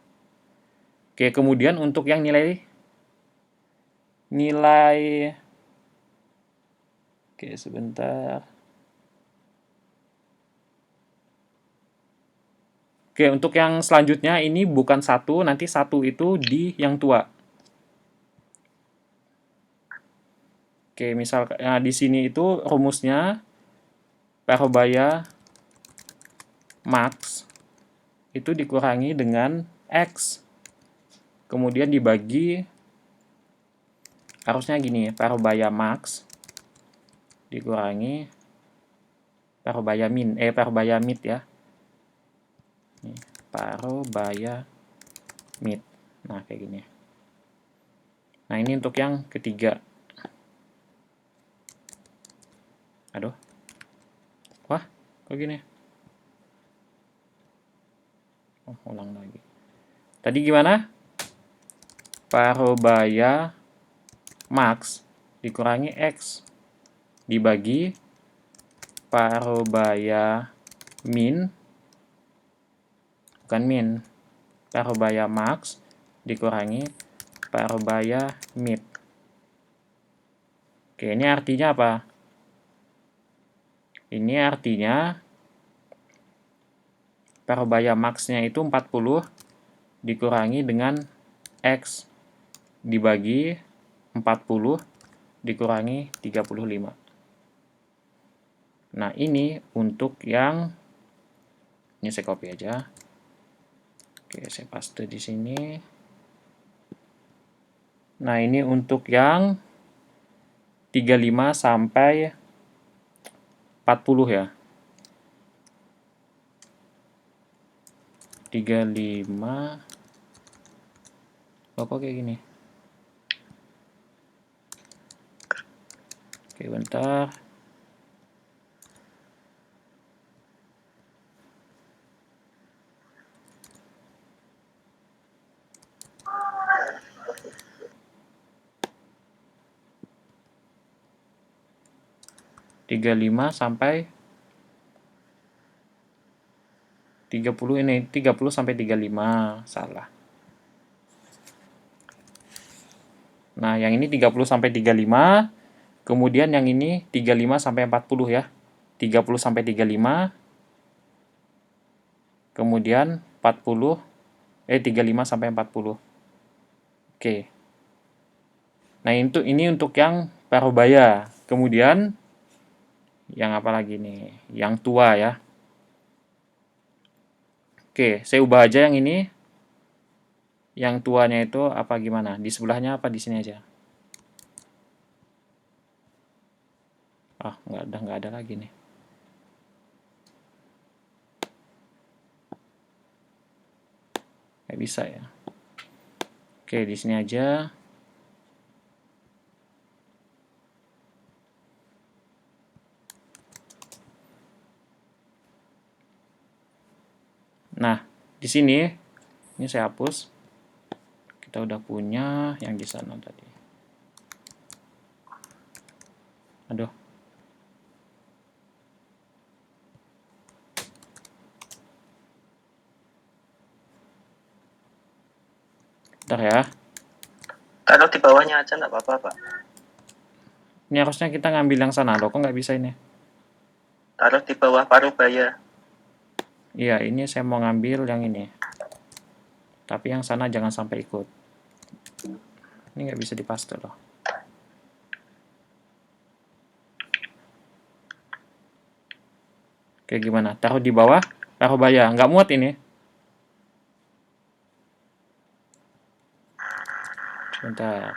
Oke, kemudian untuk yang nilai Oke, sebentar. Oke, untuk yang selanjutnya ini bukan 1, nanti 1 itu di yang tua. Oke, misal di sini itu rumusnya parubaya max itu dikurangi dengan X. Kemudian dibagi, harusnya gini, parubaya max dikurangi parubaya mid ya. Parubaya mid. Nah, kayak gini. Nah, ini untuk yang ketiga. Aduh. Wah, kok gini? Oh, ulang lagi. Tadi gimana? Parubaya max dikurangi X dibagi parubaya min, bukan min, parubaya max dikurangi parubaya mid. Oke, ini artinya apa? Ini artinya parubaya max-nya itu 40 dikurangi dengan X dibagi 40 dikurangi 35. Nah, ini untuk yang ini saya copy aja. Oke, saya paste di sini. Nah, ini untuk yang 35 sampai 40 ya. 35 apa kayak gini? Oke, bentar. Tiga lima sampai 30 ini 30 sampai 35 salah. Nah, yang ini 30 sampai 35, kemudian yang ini 35 sampai 40 ya. 30 sampai 35, kemudian 35 sampai 40. Oke. Nah, ini untuk yang parubaya. Kemudian yang apa lagi nih? Yang tua ya. Oke, saya ubah aja yang ini. Yang tuanya itu apa gimana? Di sebelahnya apa di sini aja? Ah, nggak ada lagi nih. Nggak bisa ya. Oke, di sini aja. Nah, di sini Ini saya hapus. Kita udah punya yang di sana tadi. Aduh. Bentar ya. Taruh di bawahnya aja nggak apa-apa, Pak. Ini harusnya kita ngambil yang sana loh. Kok nggak bisa ini? Taruh di bawah Parubaya. Iya, ini saya mau ngambil yang ini. Tapi yang sana jangan sampai ikut. Ini nggak bisa dipaste loh. Oke, gimana? Taruh di bawah Parubaya. Nggak muat ini. Sebentar.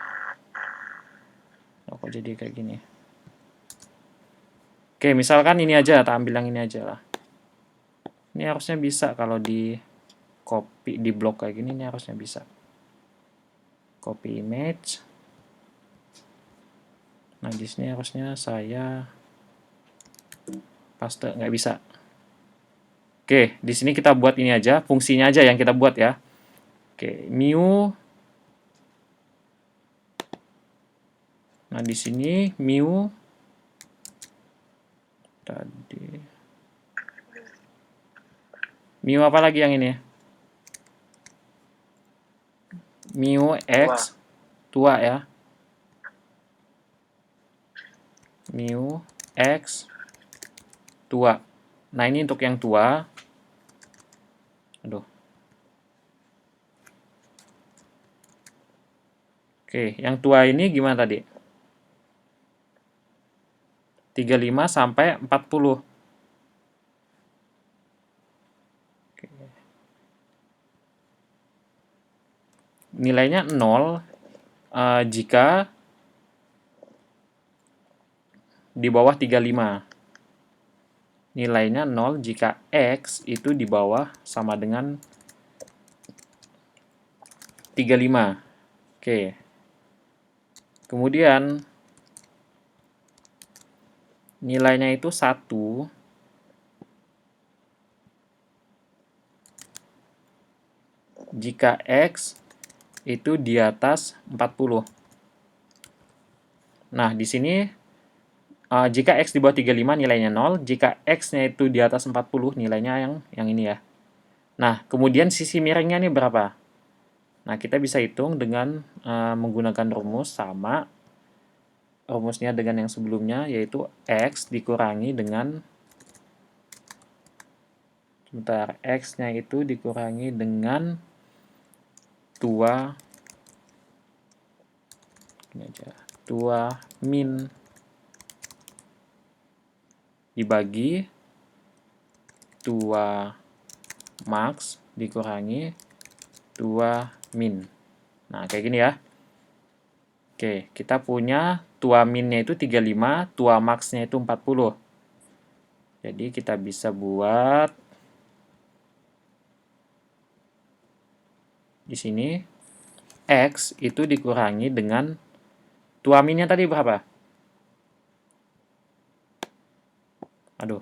Oh, kok jadi kayak gini? Oke, misalkan ini aja. Tak ambil yang ini aja lah. Ini harusnya bisa kalau di copy, di blok kayak gini. Ini harusnya bisa. Copy image. Nah, di sini harusnya saya paste, nggak bisa. Oke, di sini kita buat ini aja, fungsinya aja yang kita buat ya. Oke, mu. Nah, di sini mu tadi. Mu apa lagi yang ini? Mu x tua ya. Mu x tua. Nah, ini untuk yang tua. Aduh. Oke, yang tua ini gimana tadi? 35 sampai 40. Oke. Nilainya 0 jika di bawah 35. Nilainya 0 jika X itu di bawah sama dengan 35. Oke. Kemudian nilainya itu 1 jika X itu di atas 40. Nah, di sini jika X di bawah 35 nilainya 0, jika X-nya itu di atas 40 nilainya yang ini ya. Nah, kemudian sisi miringnya ini berapa? Nah, kita bisa hitung dengan menggunakan rumus sama rumusnya dengan yang sebelumnya, yaitu X dikurangi dengan sebentar, X-nya itu dikurangi dengan tua ini aja, tua min dibagi tua max dikurangi tua min. Nah, kayak gini ya. Oke, kita punya tua minnya itu 35, tua maxnya itu 40. Jadi kita bisa buat di sini X itu dikurangi dengan tua minnya tadi berapa? Aduh.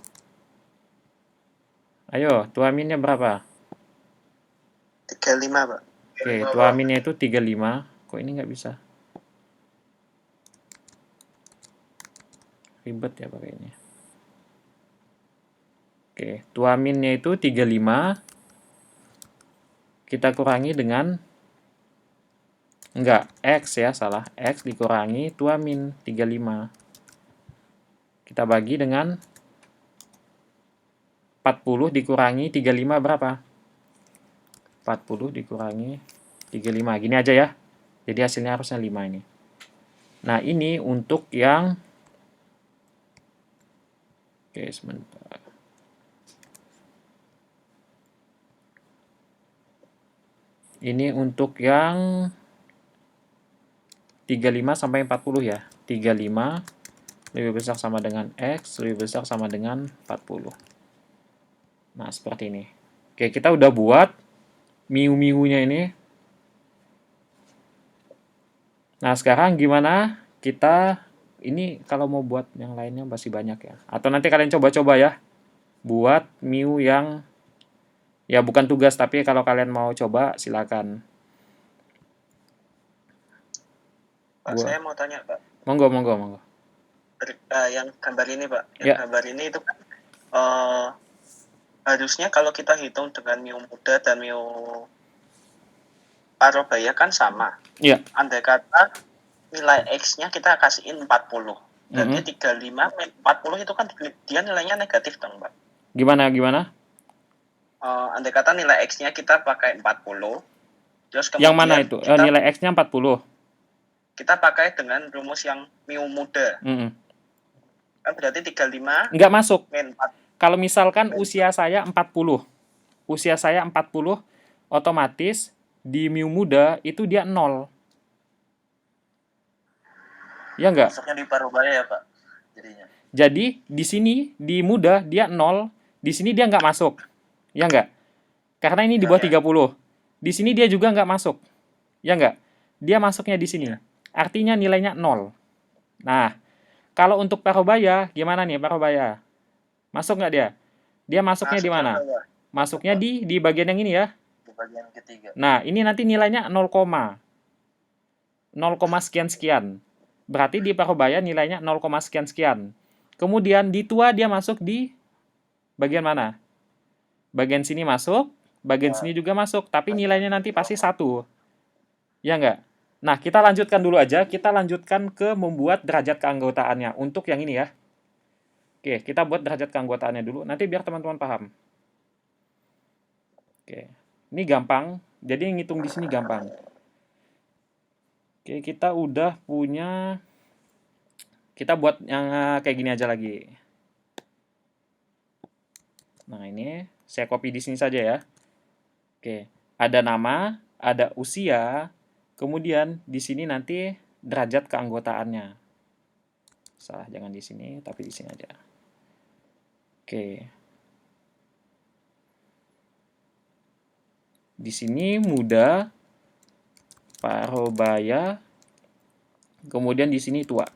Ayo, tua minnya berapa? 35, Pak. Oke, tua minnya itu 35. Kok ini nggak bisa? Ribet ya pakainya. Oke, tua minnya itu 35. Kita kurangi dengan enggak, X ya, salah. X dikurangi tua min 35. Kita bagi dengan 40 dikurangi 35 berapa? 40 dikurangi 35. Gini aja ya. Jadi hasilnya harusnya 5 ini. Nah, ini untuk yang oke, sebentar. Ini untuk yang 35 sampai 40 ya. 35 lebih besar sama dengan X, lebih besar sama dengan 40. Nah, seperti ini. Oke, kita udah buat miu-miunya ini. Nah, sekarang gimana kita ini kalau mau buat yang lainnya masih banyak ya. Atau nanti kalian coba-coba ya. Buat miu yang Ya bukan tugas, tapi kalau kalian mau coba silakan. Pak, Gua saya mau tanya, Pak. monggo. Yang gambar ini, Pak. Yang Ya. gambar ini itu kan harusnya kalau kita hitung dengan mu muda dan mu Parubaya kan sama. Iya. Andai kata nilai X-nya kita kasihin 40. Berarti 35 40 itu kan dia nilainya negatif dong, Pak. Gimana? Andai kata nilai X-nya kita pakai 40, terus Yang kemudian mana itu? kita, Nilai X-nya 40. kita pakai dengan rumus yang mu muda. Kan berarti 35 Nggak masuk. min 4. Kalau misalkan usia saya 40. Usia saya 40, otomatis di mu muda itu dia 0. Ya nggak? Masuknya di Parubaya ya Pak jadinya. Jadi di sini di muda dia 0, di sini dia nggak masuk. Ya nggak? Karena ini di bawah 30. Di sini dia juga nggak masuk. Ya nggak? Dia masuknya di sini. Artinya nilainya 0. Nah, kalau untuk Parubaya, gimana nih Parubaya? Masuk nggak dia? Dia masuknya di mana? Masuknya di bagian yang ini ya. Di bagian ketiga. Nah, ini nanti nilainya 0, 0, sekian-sekian. Berarti di Parubaya nilainya 0, sekian-sekian. Kemudian di tua dia masuk di bagian mana? Bagian sini masuk, bagian sini juga masuk, tapi nilainya nanti pasti 1. Ya nggak? Nah, kita lanjutkan dulu aja. Kita lanjutkan ke membuat derajat keanggotaannya. Untuk yang ini ya. Oke, kita buat derajat keanggotaannya dulu. Nanti biar teman-teman paham. Oke, ini gampang. Jadi ngitung di sini gampang. Oke, kita udah punya. Kita buat yang kayak gini aja lagi. Nah, ini saya copy di sini saja ya. Oke, ada nama, ada usia, kemudian di sini nanti derajat keanggotaannya. Salah, jangan di sini, tapi di sini aja. Oke. Di sini muda, Parubaya, kemudian di sini tua.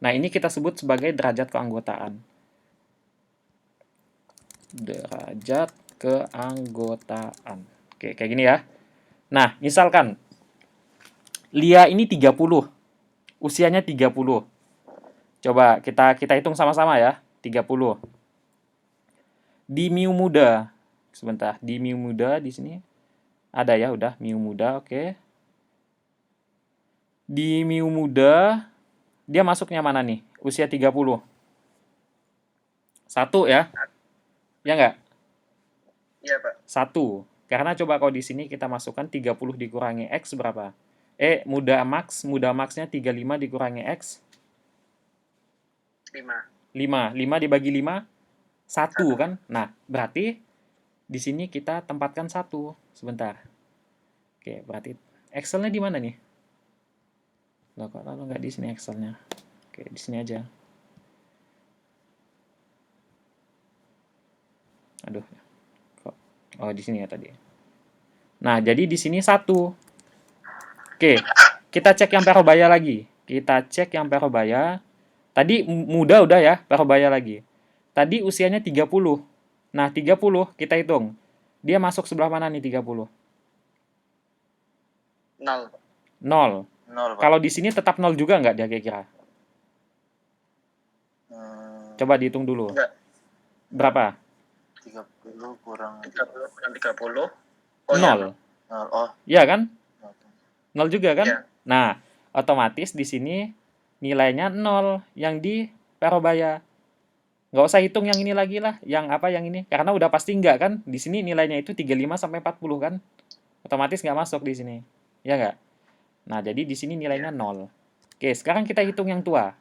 Nah, ini kita sebut sebagai derajat keanggotaan. Derajat keanggotaan. Oke, kayak gini ya. Nah, misalkan Lia ini 30. Usianya 30. Coba kita hitung sama-sama ya. 30. Di mu muda. Sebentar, di mu muda di sini ada ya, udah mu muda, oke. Di mu muda dia masuknya mana nih? Usia 30. 1 ya? Ya nggak? Iya, Pak. 1. Karena coba kalau di sini kita masukkan 30 dikurangi X berapa? Muda max-nya 35 dikurangi X. 5 dibagi 5, 1 kan? Nah, berarti di sini kita tempatkan 1. Sebentar. Oke, berarti Excel-nya di mana nih? Loh, kok lalu nggak di sini Excel-nya? Oke, di sini aja. Aduh. Oh, di sini ya tadi. Nah, jadi di sini 1. Oke, kita cek yang Parubaya lagi. Kita cek yang Parubaya. Tadi muda udah ya, Parubaya lagi. Tadi usianya 30. Nah, 30 kita hitung. Dia masuk sebelah mana nih 30? 0. 0. Kalau di sini tetap 0 juga nggak dia kira-kira? Coba dihitung dulu. Enggak. Berapa? 30 kurang 30. 0. Oh. Iya kan? 0 juga kan? Iya. Nah, otomatis di sini nilainya 0 yang di Parubaya. Nggak usah hitung yang ini lagi lah, yang ini. Karena udah pasti nggak kan? Di sini nilainya itu 35 sampai 40 kan? Otomatis nggak masuk di sini. Ya nggak? Nah, jadi di sini nilainya 0. Oke, sekarang kita hitung yang tua.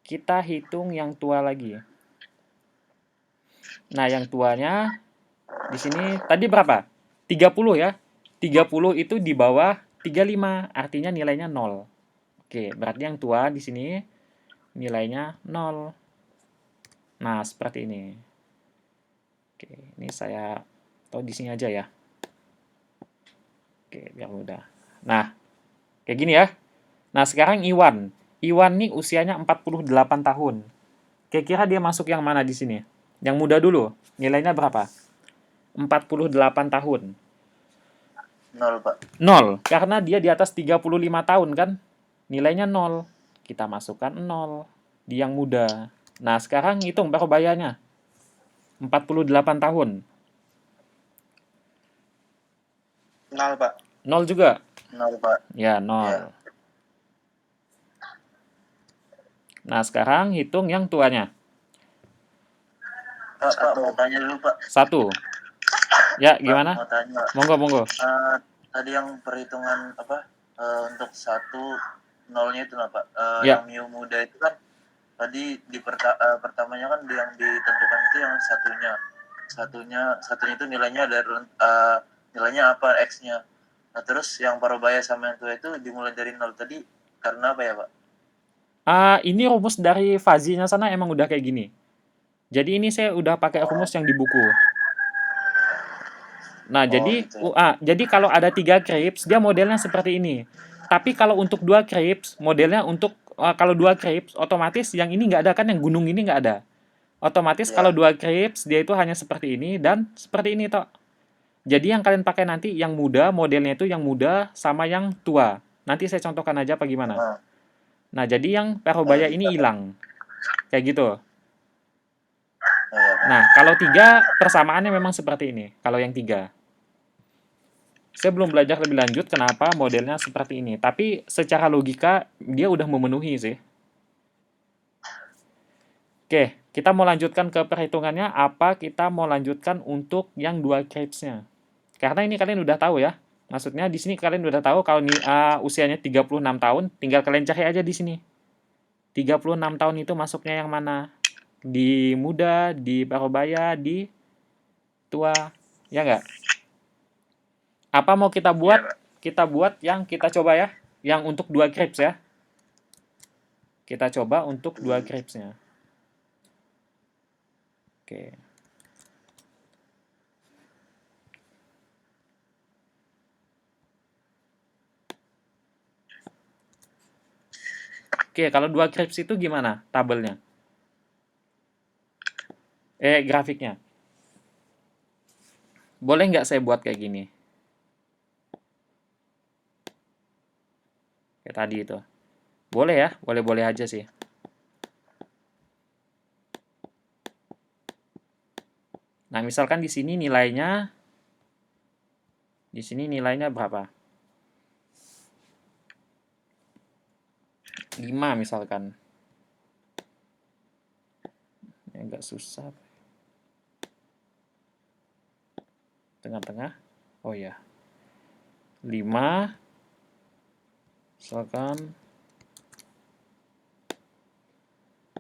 Kita hitung yang tua lagi. Nah, yang tuanya di sini tadi berapa? 30 ya. 30 itu di bawah 35, artinya nilainya 0. Oke, berarti yang tua di sini nilainya 0. Nah, seperti ini. Oke, ini saya tahu di sini aja ya. Oke, biar mudah. Nah, kayak gini ya. Nah, sekarang Iwan. Iwan nih usianya 48 tahun. Kira-kira dia masuk yang mana di sini? Yang muda dulu. Nilainya berapa? 48 tahun. 0, Pak. 0, karena dia di atas 35 tahun kan, nilainya 0. Kita masukkan 0 di yang muda. Nah, sekarang hitung Parobayanya. 48 tahun. 0, Pak. 0 juga? 0, Pak. Ya, 0. Ya. Nah, sekarang hitung yang tuanya. Pak, mau tanya dulu, Pak. 1. Ya, Pak, gimana? mau tanya. Monggo. Tadi yang perhitungan untuk 1 0-nya itu lah, Pak. Ya. Yang Mio muda itu kan tadi pertamanya kan yang ditentukan itu yang satunya itu nilainya nilainya apa, X-nya. Nah, terus yang Parubaya sama yang tua itu dimulai dari 0 tadi karena apa ya, Pak? Ini rumus dari Fazinya sana emang udah kayak gini. Jadi ini saya udah pakai rumus yang di buku. Nah, Gitu. jadi kalau ada 3 krips, dia modelnya seperti ini. Tapi kalau untuk 2 krips, modelnya kalau 2 krips, otomatis yang ini nggak ada kan, yang gunung ini nggak ada. Otomatis Ya. kalau 2 krips, dia itu hanya seperti ini dan seperti ini toh. Jadi yang kalian pakai nanti yang muda, modelnya itu yang muda sama yang tua. Nanti saya contohkan aja apa gimana. Nah, jadi yang Parubaya ini hilang. Kayak gitu. Ya, Nah, kalau 3, persamaannya memang seperti ini. Kalau yang 3. Saya belum belajar lebih lanjut kenapa modelnya seperti ini. Tapi secara logika, dia udah memenuhi sih. Oke, kita mau lanjutkan ke perhitungannya. Apa kita mau lanjutkan untuk yang 2 crepes-nya? Karena ini kalian udah tahu ya. Maksudnya di sini kalian udah tahu kalau usianya 36 tahun, tinggal kalian cari aja di sini. 36 tahun itu masuknya yang mana? Di muda, di Parubaya, di tua. Ya nggak? Apa mau kita buat? Iya, Pak. Kita buat yang kita coba ya. Yang untuk 2 crepes ya. Kita coba untuk 2 crepes-nya. Oke. Oke, kalau 2 crepes itu gimana tabelnya? Grafiknya. Boleh nggak saya buat kayak gini? Kayak tadi itu. Boleh ya, boleh-boleh aja sih. Nah, misalkan di sini nilainya berapa? 5 misalkan. Ini agak susah. Tengah-tengah. Oh ya. 5 misalkan.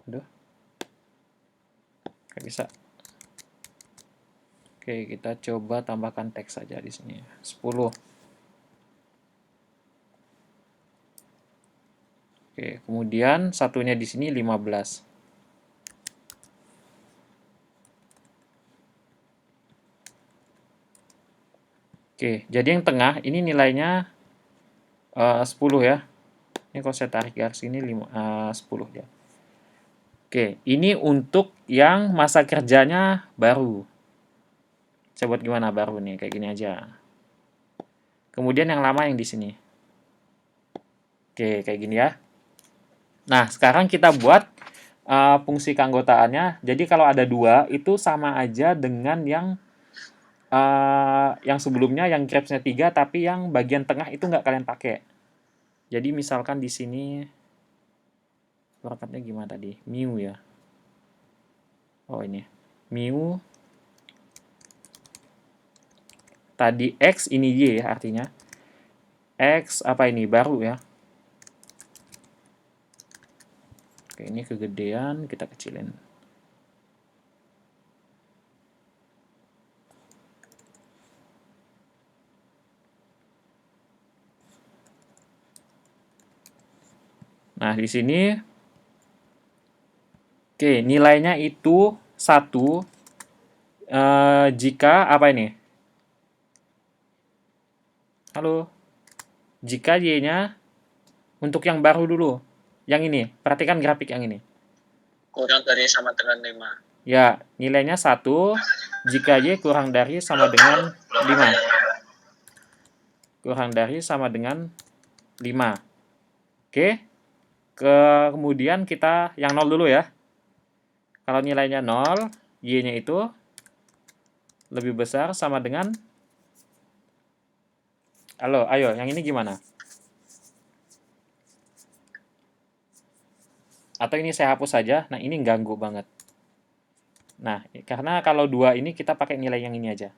Aduh. Nggak bisa. Oke, kita coba tambahkan teks saja di sini. 10. Oke, kemudian satunya di sini 15. Oke, jadi yang tengah ini nilainya 10 ya. Ini kalau saya tarik garis ini 10 ya. Oke, ini untuk yang masa kerjanya baru. Saya buat gimana baru nih, kayak gini aja. Kemudian yang lama yang di sini. Oke, kayak gini ya. Nah, sekarang kita buat fungsi keanggotaannya. Jadi kalau ada 2, itu sama aja dengan yang sebelumnya, yang grabs-nya 3, tapi yang bagian tengah itu nggak kalian pakai. Jadi misalkan di sini, perangkatnya gimana tadi? Mu ya. Oh ini. Mu. Tadi X, ini Y ya artinya. X apa ini? Baru ya. Oke, ini kegedean, kita kecilin. Nah, di sini oke, nilainya itu 1 jika apa ini? Halo. Jika Y-nya untuk yang baru dulu. Yang ini, perhatikan grafik yang ini. Kurang dari sama dengan 5. Ya, nilainya 1 jika Y kurang dari sama dengan 5. Kurang dari sama dengan 5. Oke. Kemudian kita yang 0 dulu ya. Kalau nilainya 0, Y-nya itu lebih besar sama dengan, ayo, yang ini gimana? Atau ini saya hapus saja. Nah, ini ganggu banget. Nah, karena kalau 2 ini kita pakai nilai yang ini aja.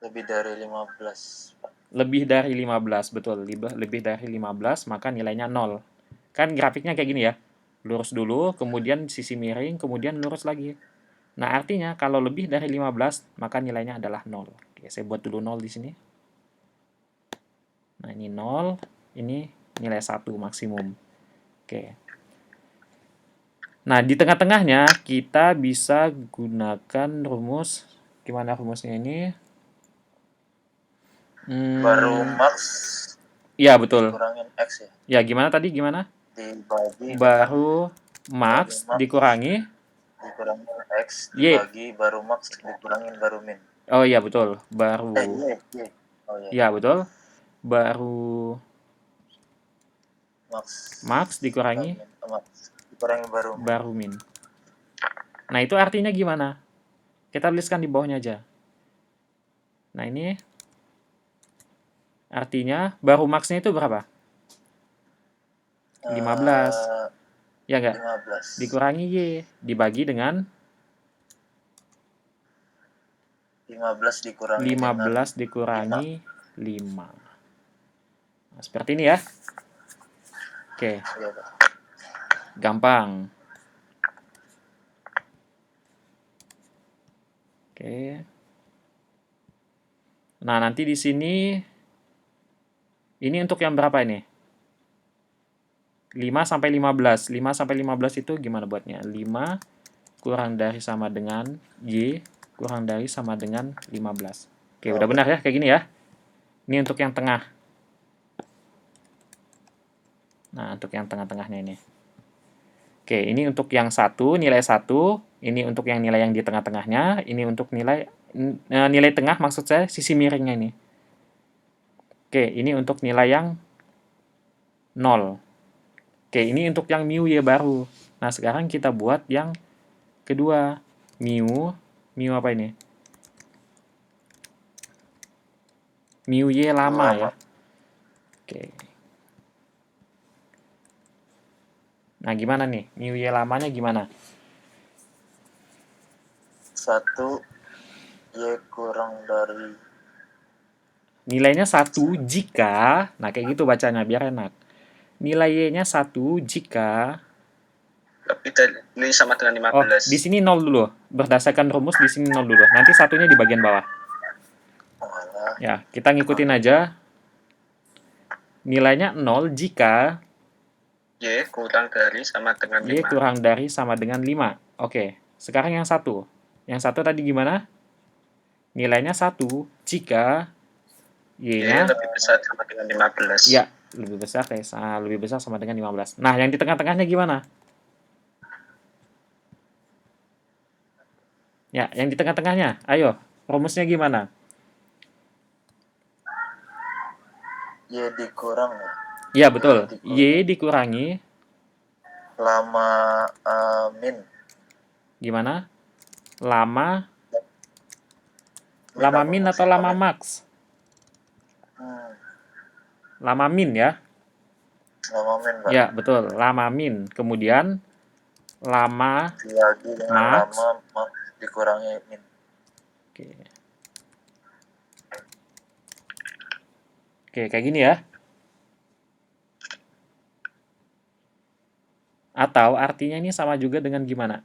Lebih dari 15, Pak. Lebih dari 15, betul. Lebih dari 15, maka nilainya 0. Kan grafiknya kayak gini ya. Lurus dulu, kemudian sisi miring, kemudian lurus lagi. Nah, artinya kalau lebih dari 15, maka nilainya adalah 0. Oke, saya buat dulu 0 di sini. Nah, ini 0, ini nilai 1 maksimum. Oke. Nah, di tengah-tengahnya kita bisa gunakan rumus. Gimana rumusnya ini? Baru max Iya, betul. dikurangin X ya. Ya, gimana tadi? Gimana? Dibagi Baru max dikurangin X Y. dibagi baru max dikurangin baru min. Oh iya, betul. Baru. Y. Oh iya. Ya, betul. Baru max dikurangi baru min. Nah, itu artinya gimana? Kita tuliskan di bawahnya aja. Nah, ini artinya baru max-nya itu berapa? 15. Ya enggak? 15. Dikurangi Y. Dibagi dengan 15 dikurangi 15 dikurangi 5. Nah, seperti ini ya. Oke. Iya, Pak. Gampang. Oke. Nah, nanti di sini ini untuk yang berapa ini? 5 sampai 15. 5 sampai 15 itu gimana buatnya? 5 kurang dari sama dengan Y kurang dari sama dengan 15. Oke, udah benar ya kayak gini ya. Ini untuk yang tengah. Nah, untuk yang tengah-tengahnya ini. Oke, ini untuk yang 1, nilai 1. Ini untuk yang nilai yang di tengah-tengahnya. Ini untuk nilai tengah, maksud saya sisi miringnya ini. Oke, ini untuk nilai yang 0. Oke, ini untuk yang mu Y baru. Nah, sekarang kita buat yang kedua. Mu apa ini? Mu Y lama ya. Oke. Nah, gimana nih? Mu Y lamanya gimana? 1 Y kurang dari Nilainya 1 jika, nah kayak gitu bacanya biar enak. Nilai Y-nya 1 jika Lebih dari ini sama dengan 15. Oh, di sini 0 dulu. Berdasarkan rumus di sini 0 dulu. Nanti satunya di bagian bawah. Ya, kita ngikutin aja. Nilainya 0 jika Y kurang dari sama dengan 5. Y kurang dari sama dengan 5. Oke, sekarang yang satu. Yang satu tadi gimana? Nilainya 1 jika Y-nya lebih besar sama dengan 15. Ya, lebih besar sama dengan 15. Nah, yang di tengah-tengahnya gimana? Ya, yang di tengah-tengahnya. Ayo, rumusnya gimana? Y dikurang ya. Iya, betul. Y dikurangi lama min. Gimana? Lama min atau lama max? Lama min ya? Lama min, Pak. Ya, betul. Lama min. Kemudian lama max. Lama max dikurangi min. Oke. Oke, kayak gini ya. Atau artinya ini sama juga dengan gimana?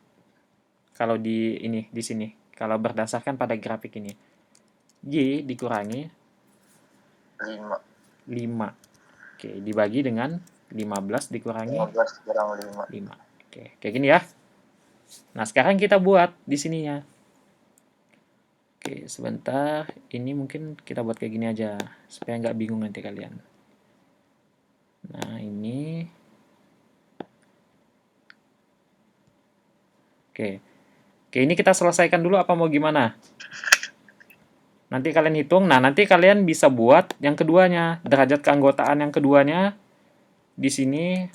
Kalau di sini, kalau berdasarkan pada grafik ini. Y dikurangi 5. Oke, dibagi dengan 15 dikurangi 15 kurang 5. Oke, kayak gini ya. Nah, sekarang kita buat di sininya. Oke, sebentar. Ini mungkin kita buat kayak gini aja supaya nggak bingung nanti kalian. Nah, ini. Oke. Oke, ini kita selesaikan dulu apa mau gimana? Nanti kalian hitung. Nah, nanti kalian bisa buat yang keduanya, derajat keanggotaan yang keduanya di sini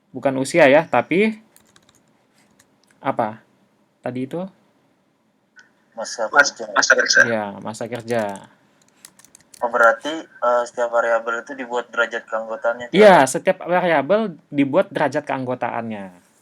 bukan usia ya, tapi apa? Tadi itu? Masa Mas, kerja. masa kerja. Ya, masa kerja. Oh, berarti setiap variabel itu dibuat derajat keanggotaannya. Iya, setiap variabel dibuat derajat keanggotaannya.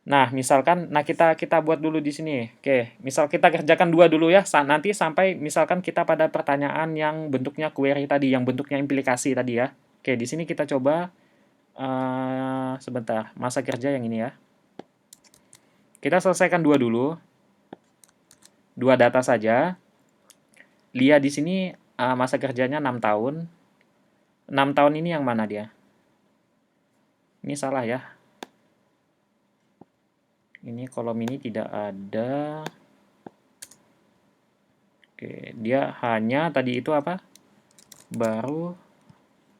Nah, misalkan, kita buat dulu di sini. Oke, misal kita kerjakan dua dulu ya. Nanti sampai misalkan kita pada pertanyaan yang bentuknya query tadi, yang bentuknya implikasi tadi ya. Oke, di sini kita coba sebentar, masa kerja yang ini ya. Kita selesaikan dua dulu. Dua data saja. Lihat di sini masa kerjanya 6 tahun. 6 tahun ini yang mana dia? Ini salah ya. Ini kolom ini tidak ada. Oke, dia hanya tadi itu apa? Baru,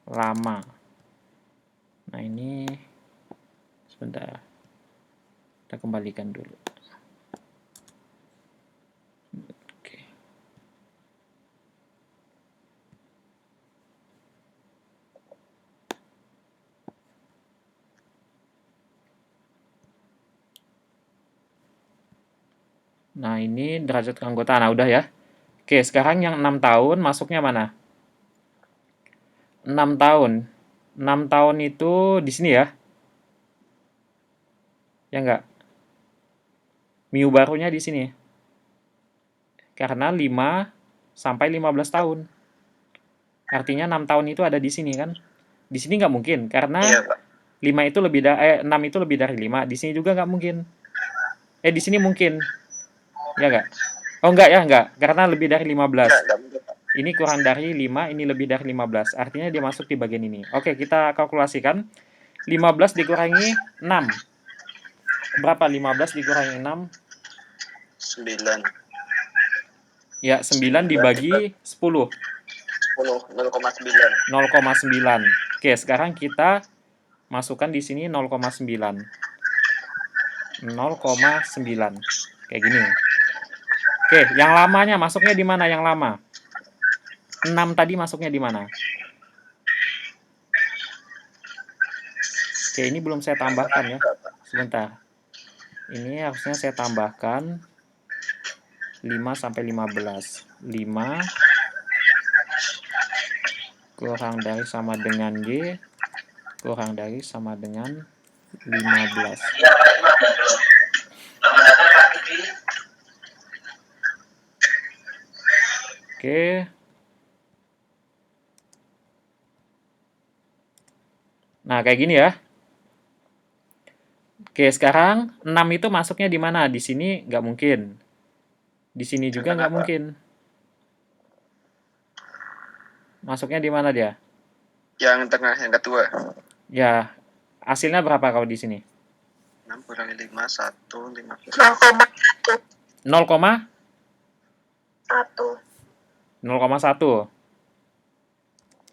lama. Nah, ini sebentar. Kita kembalikan dulu. Oke. Nah, ini derajat keanggotaan. Nah, udah ya. Oke, sekarang yang 6 tahun masuknya mana? 6 tahun. 6 tahun itu di sini ya. Ya enggak? Miu barunya di sini. Karena 5 sampai 15 tahun. Artinya 6 tahun itu ada di sini kan? Di sini nggak mungkin karena Iya, Pak. 5 itu lebih dari 6 itu lebih dari 5. Di sini juga nggak mungkin. Di sini mungkin. Ya nggak? Oh enggak ya, enggak. Karena lebih dari 15. Enggak mungkin, Pak. Ini kurang dari 5, ini lebih dari 15. Artinya dia masuk di bagian ini. Oke, kita kalkulasikan. 15 dikurangi 6. Berapa 15 dikurangi 6? 9. Ya, 9 dibagi 10. 0,9. 0,9. Oke, sekarang kita masukkan di sini 0,9. 0,9. Kayak gini. Oke, yang lamanya masuknya di mana yang lama? 6 tadi masuknya di mana? Oke, ini belum saya tambahkan ya. Sebentar. Ini harusnya saya tambahkan 5 sampai 15. 5 kurang dari sama dengan Y kurang dari sama dengan 15. Oke. Nah, kayak gini ya. Oke, sekarang 6 itu masuknya di mana? Di sini nggak mungkin. Di sini juga nggak mungkin. Masuknya di mana dia? Yang tengah, yang kedua. Ya, hasilnya berapa kalau di sini? 6 kurangi 5, 1, 15. 0,1. 1.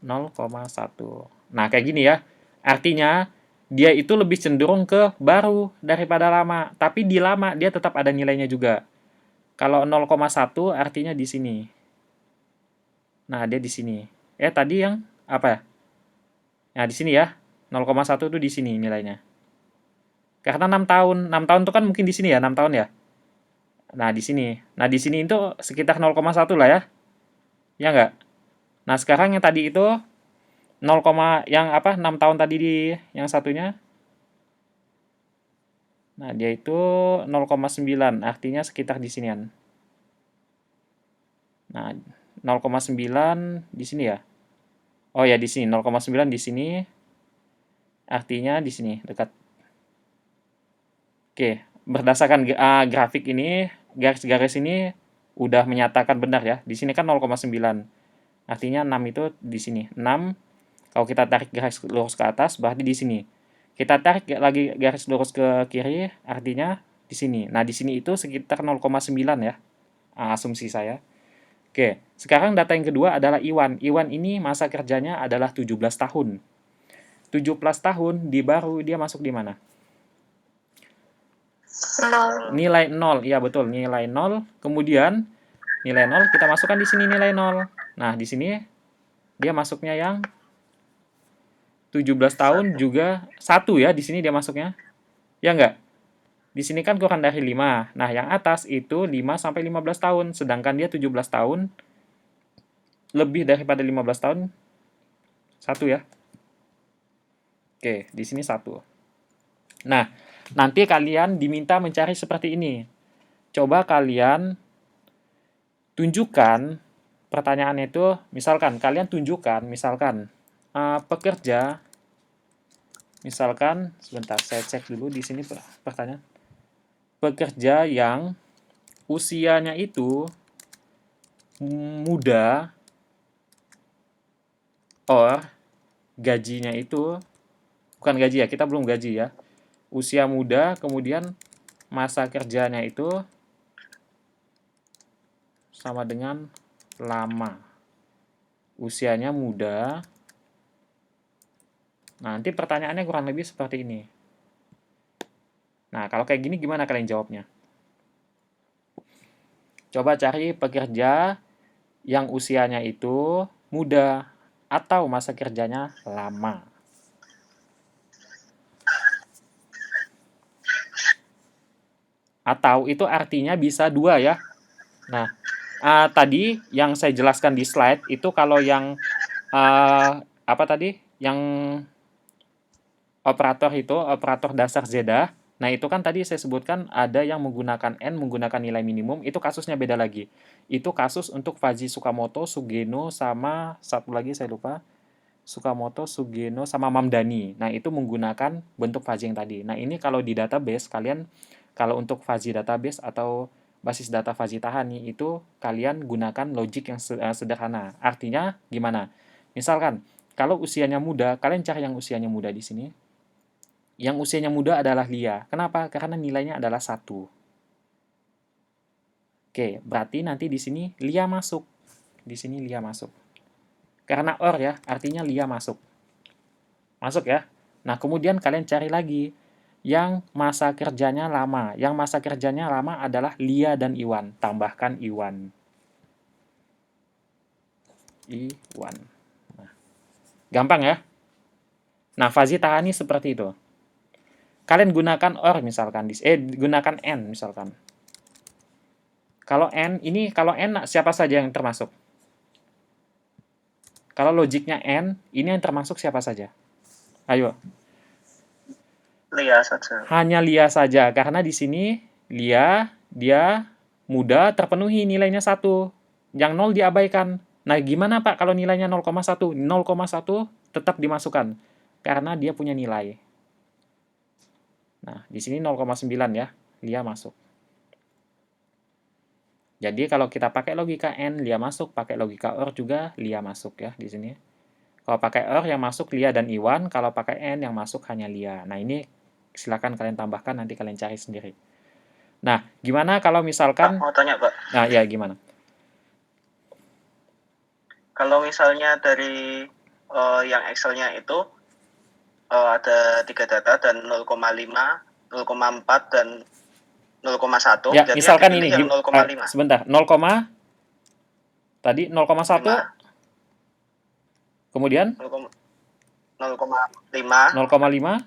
0,1. Nah, kayak gini ya. Artinya, dia itu lebih cenderung ke baru daripada lama. Tapi di lama, dia tetap ada nilainya juga. Kalau 0,1 artinya di sini. Nah, dia di sini. Tadi yang apa? Nah, di sini ya. 0,1 itu di sini nilainya. Karena 6 tahun. 6 tahun itu kan mungkin di sini ya, 6 tahun ya. Nah, di sini. Nah, di sini itu sekitar 0,1 lah ya. Ya enggak? Nah, sekarang yang tadi itu 0, yang apa? 6 tahun tadi di yang satunya. Nah, dia itu 0,9, artinya sekitar di sinian. Nah, 0,9 di sini ya. Oh ya, di sini 0,9 di sini. Artinya di sini dekat. Oke, berdasarkan grafik ini, garis-garis ini udah menyatakan benar ya. Di sini kan 0,9. Artinya 6 itu di sini. 6 kalau kita tarik garis lurus ke atas berarti di sini. Kita tarik lagi garis lurus ke kiri, artinya di sini. Nah, di sini itu sekitar 0,9 ya. Asumsi saya. Oke, sekarang data yang kedua adalah Iwan. Iwan ini masa kerjanya adalah 17 tahun. 17 tahun di baru dia masuk di mana? Nilai 0, iya betul, nilai 0. Kemudian nilai 0 kita masukkan di sini nilai 0. Nah, di sini dia masuknya yang 17 tahun juga 1 ya, di sini dia masuknya. Ya enggak? Di sini kan kurang dari 5. Nah, yang atas itu 5 sampai 15 tahun, sedangkan dia 17 tahun, lebih daripada 15 tahun, 1 ya. Oke, di sini 1. Nah, nanti kalian diminta mencari seperti ini. Coba kalian tunjukkan pertanyaannya itu, misalkan kalian tunjukkan, misalkan pekerja, misalkan sebentar saya cek dulu di sini pertanyaan. Pekerja yang usianya itu muda or gajinya itu bukan gaji ya, kita belum gaji ya. Usia muda, kemudian masa kerjanya itu sama dengan lama. Usianya muda. Nanti pertanyaannya kurang lebih seperti ini. Nah, kalau kayak gini gimana kalian jawabnya? Coba cari pekerja yang usianya itu muda atau masa kerjanya lama. Atau itu artinya bisa 2 ya. Nah, tadi yang saya jelaskan di slide itu kalau yang apa tadi? Yang operator itu, operator dasar Zeda. Nah, itu kan tadi saya sebutkan ada yang menggunakan N, menggunakan nilai minimum, itu kasusnya beda lagi. Itu kasus untuk Fuzzy Sukamoto, Sugeno, sama satu lagi saya lupa. Sukamoto, Sugeno, sama Mamdani. Nah, itu menggunakan bentuk fuzzy yang tadi. Nah, ini kalau di database, kalian kalau untuk fuzzy database atau basis data fuzzy Tahani, itu kalian gunakan logic yang sederhana. Artinya gimana? Misalkan, kalau usianya muda, kalian cari yang usianya muda di sini. Yang usianya muda adalah Lia. Kenapa? Karena nilainya adalah 1. Oke, berarti nanti di sini Lia masuk. Di sini Lia masuk. Karena or ya, artinya Lia masuk. Masuk ya. Nah, kemudian kalian cari lagi yang masa kerjanya lama. Yang masa kerjanya lama adalah Lia dan Iwan. Tambahkan Iwan. Iwan. Nah, gampang ya. Nah, Fuzzy Tahani seperti itu. Kalian gunakan or misalkan, gunakan N misalkan. Kalau N, ini kalau N siapa saja yang termasuk? Kalau logiknya N, ini yang termasuk siapa saja? Ayo. Lia saja. Hanya Lia saja, karena di sini Lia, dia muda, terpenuhi nilainya 1. Yang 0 diabaikan. Nah, gimana Pak kalau nilainya 0,1? 0,1 tetap dimasukkan, karena dia punya nilai. Nah, di sini 0,9 ya, Lia masuk. Jadi kalau kita pakai logika N, Lia masuk, pakai logika OR juga Lia masuk ya di sini. Kalau pakai OR yang masuk Lia dan Iwan, kalau pakai N yang masuk hanya Lia. Nah, ini silakan kalian tambahkan, nanti kalian cari sendiri. Nah, gimana kalau misalkan... Pak, mau tanya, Pak. Nah, ya gimana? Kalau misalnya dari yang Excel-nya itu ada 3 data dan 0,5, 0,4 dan 0,1. Ya, jadi misalkan yang ini, yang 0,5. sebentar, 0, tadi 0,1, kemudian 0,5, 0,5,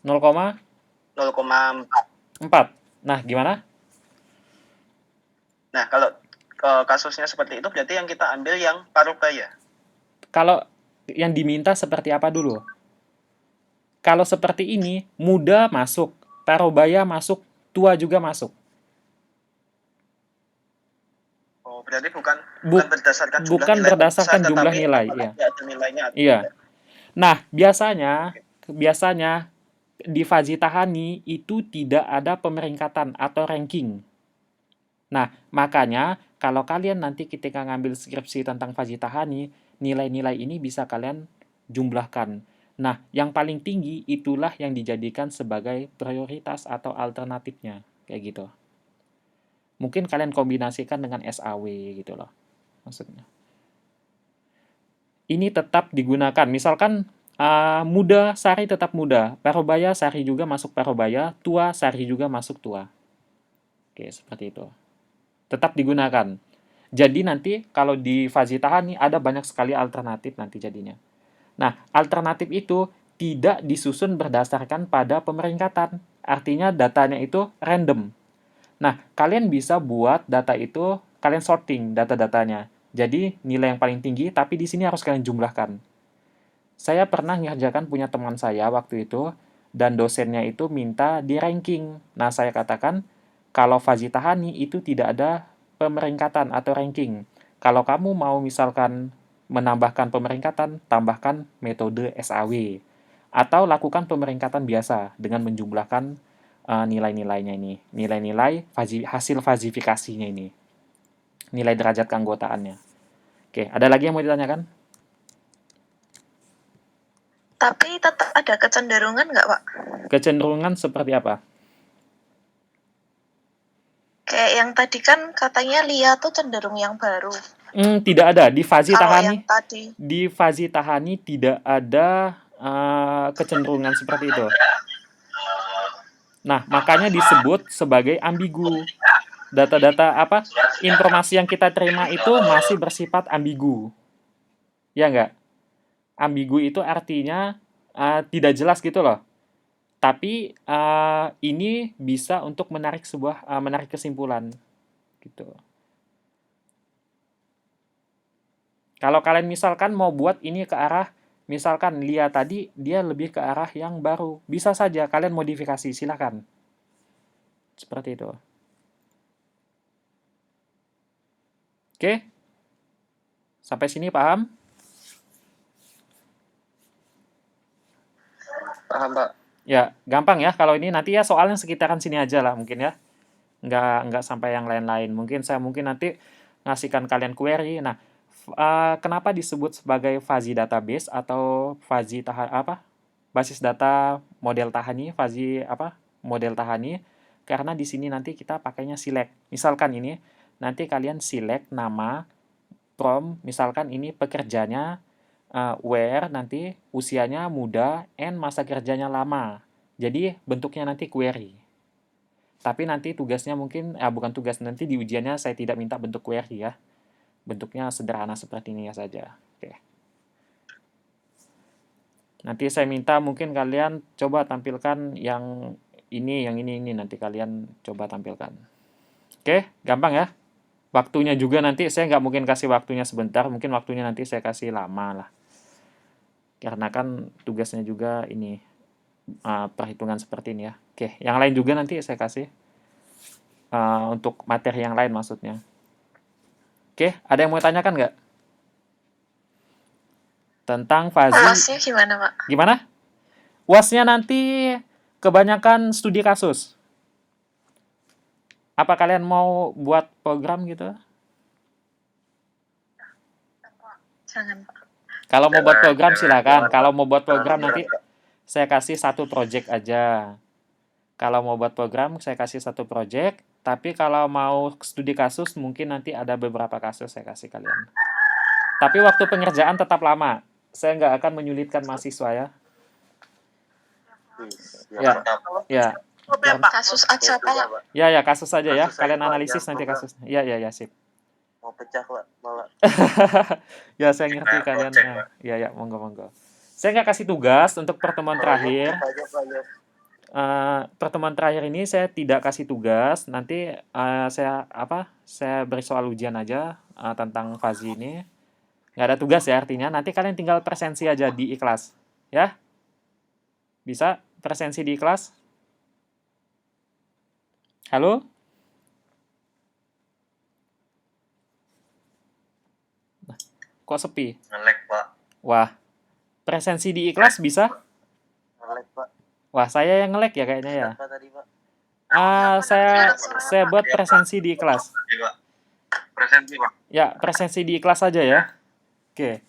0,4. 0,4. Nah, gimana? Nah, kalau kasusnya seperti itu, berarti yang kita ambil yang parubaya. Kalau yang diminta seperti apa dulu? Kalau seperti ini, muda masuk, parubaya masuk, tua juga masuk. Oh, berarti bukan berdasarkan jumlah bukan nilai berdasarkan besar, jumlah tetapi nilai, iya. Ada nilainya. Iya. Nah, biasanya di Fuzzy Tahani itu tidak ada pemeringkatan atau ranking. Nah, makanya kalau kalian nanti ketika ngambil skripsi tentang Fuzzy Tahani, nilai-nilai ini bisa kalian jumlahkan. Nah, yang paling tinggi itulah yang dijadikan sebagai prioritas atau alternatifnya, kayak gitu. Mungkin kalian kombinasikan dengan SAW gitu loh, maksudnya. Ini tetap digunakan. Misalkan Muda, Sari tetap muda. Parubaya, Sari juga masuk Parubaya. Tua, Sari juga masuk tua. Oke, seperti itu. Tetap digunakan. Jadi nanti kalau di Fazitahan nih ada banyak sekali alternatif nanti jadinya. Nah, alternatif itu tidak disusun berdasarkan pada pemeringkatan. Artinya datanya itu random. Nah, kalian bisa buat data itu, kalian sorting data-datanya. Jadi, nilai yang paling tinggi, tapi di sini harus kalian jumlahkan. Saya pernah ngerjakan punya teman saya waktu itu, dan dosennya itu minta di ranking. Nah, saya katakan, kalau Fazitahani itu tidak ada pemeringkatan atau ranking. Kalau kamu mau misalkan menambahkan pemeringkatan, tambahkan metode SAW. Atau lakukan pemeringkatan biasa dengan menjumlahkan nilai-nilainya ini. Nilai-nilai hasil fazifikasinya ini. Nilai derajat keanggotaannya. Oke, ada lagi yang mau ditanyakan? Tapi tetap ada kecenderungan nggak, Pak? Kecenderungan seperti apa? Kayak yang tadi kan katanya Lia tuh cenderung yang baru. Tidak ada. Di Kalau yang Fazitahani, tadi, di Fazitahani tidak ada kecenderungan seperti itu. Nah, makanya disebut sebagai ambigu. Data-data apa? Informasi yang kita terima itu masih bersifat ambigu. Ya nggak? Ambigu itu artinya tidak jelas gitu loh. Tapi ini bisa untuk menarik menarik kesimpulan gitu. Kalau kalian misalkan mau buat ini ke arah, misalkan Lia tadi dia lebih ke arah yang baru, bisa saja kalian modifikasi, silakan. Seperti itu. Oke? Sampai sini paham? Paham, Pak. Ya, gampang ya. Kalau ini nanti ya soalnya sekitaran sini aja lah mungkin ya. Nggak sampai yang lain-lain. Mungkin nanti ngasihkan kalian query. Nah, kenapa disebut sebagai fuzzy database atau fuzzy basis data model Tahani, fuzzy model Tahani? Karena di sini nanti kita pakainya select. Misalkan ini nanti kalian select nama from, misalkan ini pekerjanya where, nanti usianya muda, and masa kerjanya lama. Jadi bentuknya nanti query. Tapi nanti tugasnya mungkin, bukan tugas, nanti di ujiannya saya tidak minta bentuk query ya. Bentuknya sederhana seperti ini ya saja. Oke. Nanti saya minta mungkin kalian coba tampilkan yang ini nanti kalian coba tampilkan. Oke, gampang ya. Waktunya juga nanti saya nggak mungkin kasih waktunya sebentar, mungkin waktunya nanti saya kasih lama lah. Karena kan tugasnya juga ini perhitungan seperti ini ya. Oke, yang lain juga nanti saya kasih untuk materi yang lain maksudnya. Oke, ada yang mau tanyakan nggak? Tentang fuzzy. UASnya gimana, Pak? Gimana? UASnya nanti kebanyakan studi kasus. Apa kalian mau buat program gitu? Jangan, Pak. Kalau mau buat program silakan. Kalau mau buat program nanti saya kasih satu project aja. Kalau mau buat program saya kasih satu project. Tapi kalau mau studi kasus mungkin nanti ada beberapa kasus saya kasih kalian. Tapi waktu pengerjaan tetap lama. Saya nggak akan menyulitkan mahasiswa ya. Ya. Kasus aja, Pak. Ya, kasus aja ya. Kalian analisis nanti kasus. Ya, sip. Mau pecah Pak, malah. Ya, saya ngerti kalian. Ya, monggo. Saya nggak kasih tugas untuk pertemuan terakhir. Pertemuan terakhir ini saya tidak kasih tugas. Nanti saya beri soal ujian aja tentang fuzzy ini. Nggak ada tugas ya artinya. Nanti kalian tinggal presensi aja di iKlas. Ya? Bisa presensi di iKlas? Halo? Kok sepi? Ngelek Pak. Wah, presensi di iKlas bisa? Ngelek Pak. Wah, saya yang nge-lag ya kayaknya ya. Apa tadi Pak? Saya buat presensi di iKlas. Presensi, Pak. Ya, presensi di iKlas aja ya. Oke.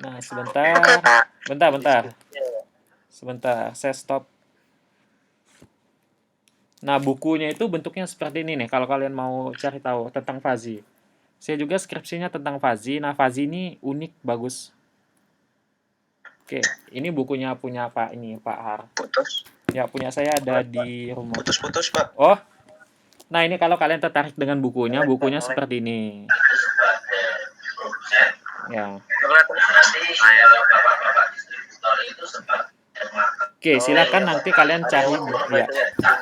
Nah, sebentar. Oke, Pak. Bentar. Sebentar, saya stop. Nah, bukunya itu bentuknya seperti ini nih, kalau kalian mau cari tahu tentang fuzzy. Saya juga skripsinya tentang fuzzy. Nah, fuzzy ini unik, bagus. Oke, ini bukunya punya Pak Har. Putus. Ya, punya saya ada di rumah. Putus-putus, Pak. Oh, nah ini kalau kalian tertarik dengan bukunya seperti ini. Ya. Oke, silakan nanti kalian cari ya.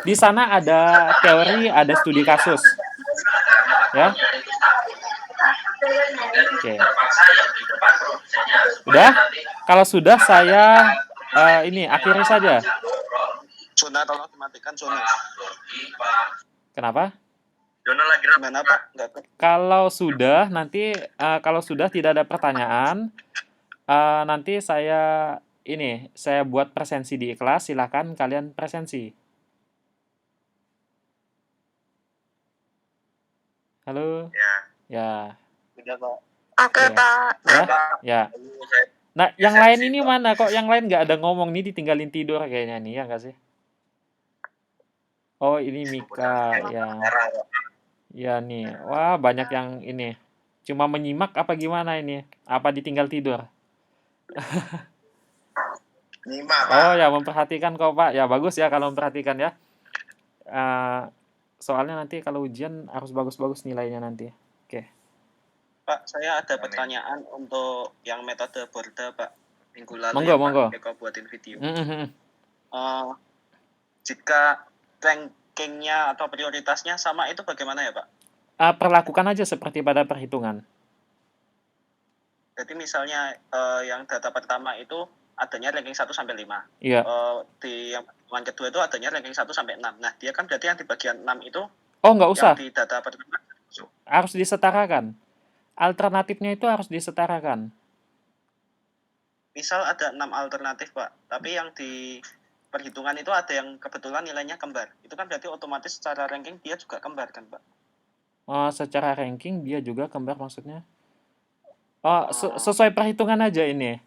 Di sana ada teori, ada studi kasus. Ya. Oke. Udah? Kalau sudah saya ini akhiri saja. Zona tolong dimatikan zona. Kenapa? Gimana, Pak? Kalau sudah nanti kalau sudah tidak ada pertanyaan, nanti saya buat presensi di kelas, silakan kalian presensi. Halo? Ya. Udah, Pak. Oke, Ya. Pak. Ya. Nah, yang lain ini mana kok? Yang lain nggak ada ngomong nih, ditinggalin tidur kayaknya nih, ya nggak sih? Oh, ini Mika, ya. Ya nih, wah banyak yang ini. Cuma menyimak apa gimana ini? Apa ditinggal tidur? Nyimak, Pak. Oh ya, memperhatikan kok Pak. Ya bagus ya kalau memperhatikan ya. Soalnya nanti kalau ujian harus bagus-bagus nilainya nanti. Oke. Pak, saya ada pertanyaan untuk yang metode Borda, Pak. Minggu lalu Monggo. Pak Eko buatin video. Mhm. Jika rankingnya atau prioritasnya sama itu bagaimana ya, Pak? Perlakukan aja seperti pada perhitungan. Jadi misalnya yang data pertama itu adanya ranking 1 sampai 5. Iya. Di yang pertemuan kedua itu adanya ranking 1 sampai 6. Nah, dia kan berarti yang di bagian 6 itu Oh, nggak usah. yang di data pertama Harus disetarakan. Alternatifnya itu harus disetarakan. misal ada 6 alternatif, Pak. Tapi yang di perhitungan itu ada yang kebetulan nilainya kembar. Itu kan berarti otomatis secara ranking dia juga kembar kan, Pak? Secara ranking dia juga kembar maksudnya? Sesuai perhitungan aja ini.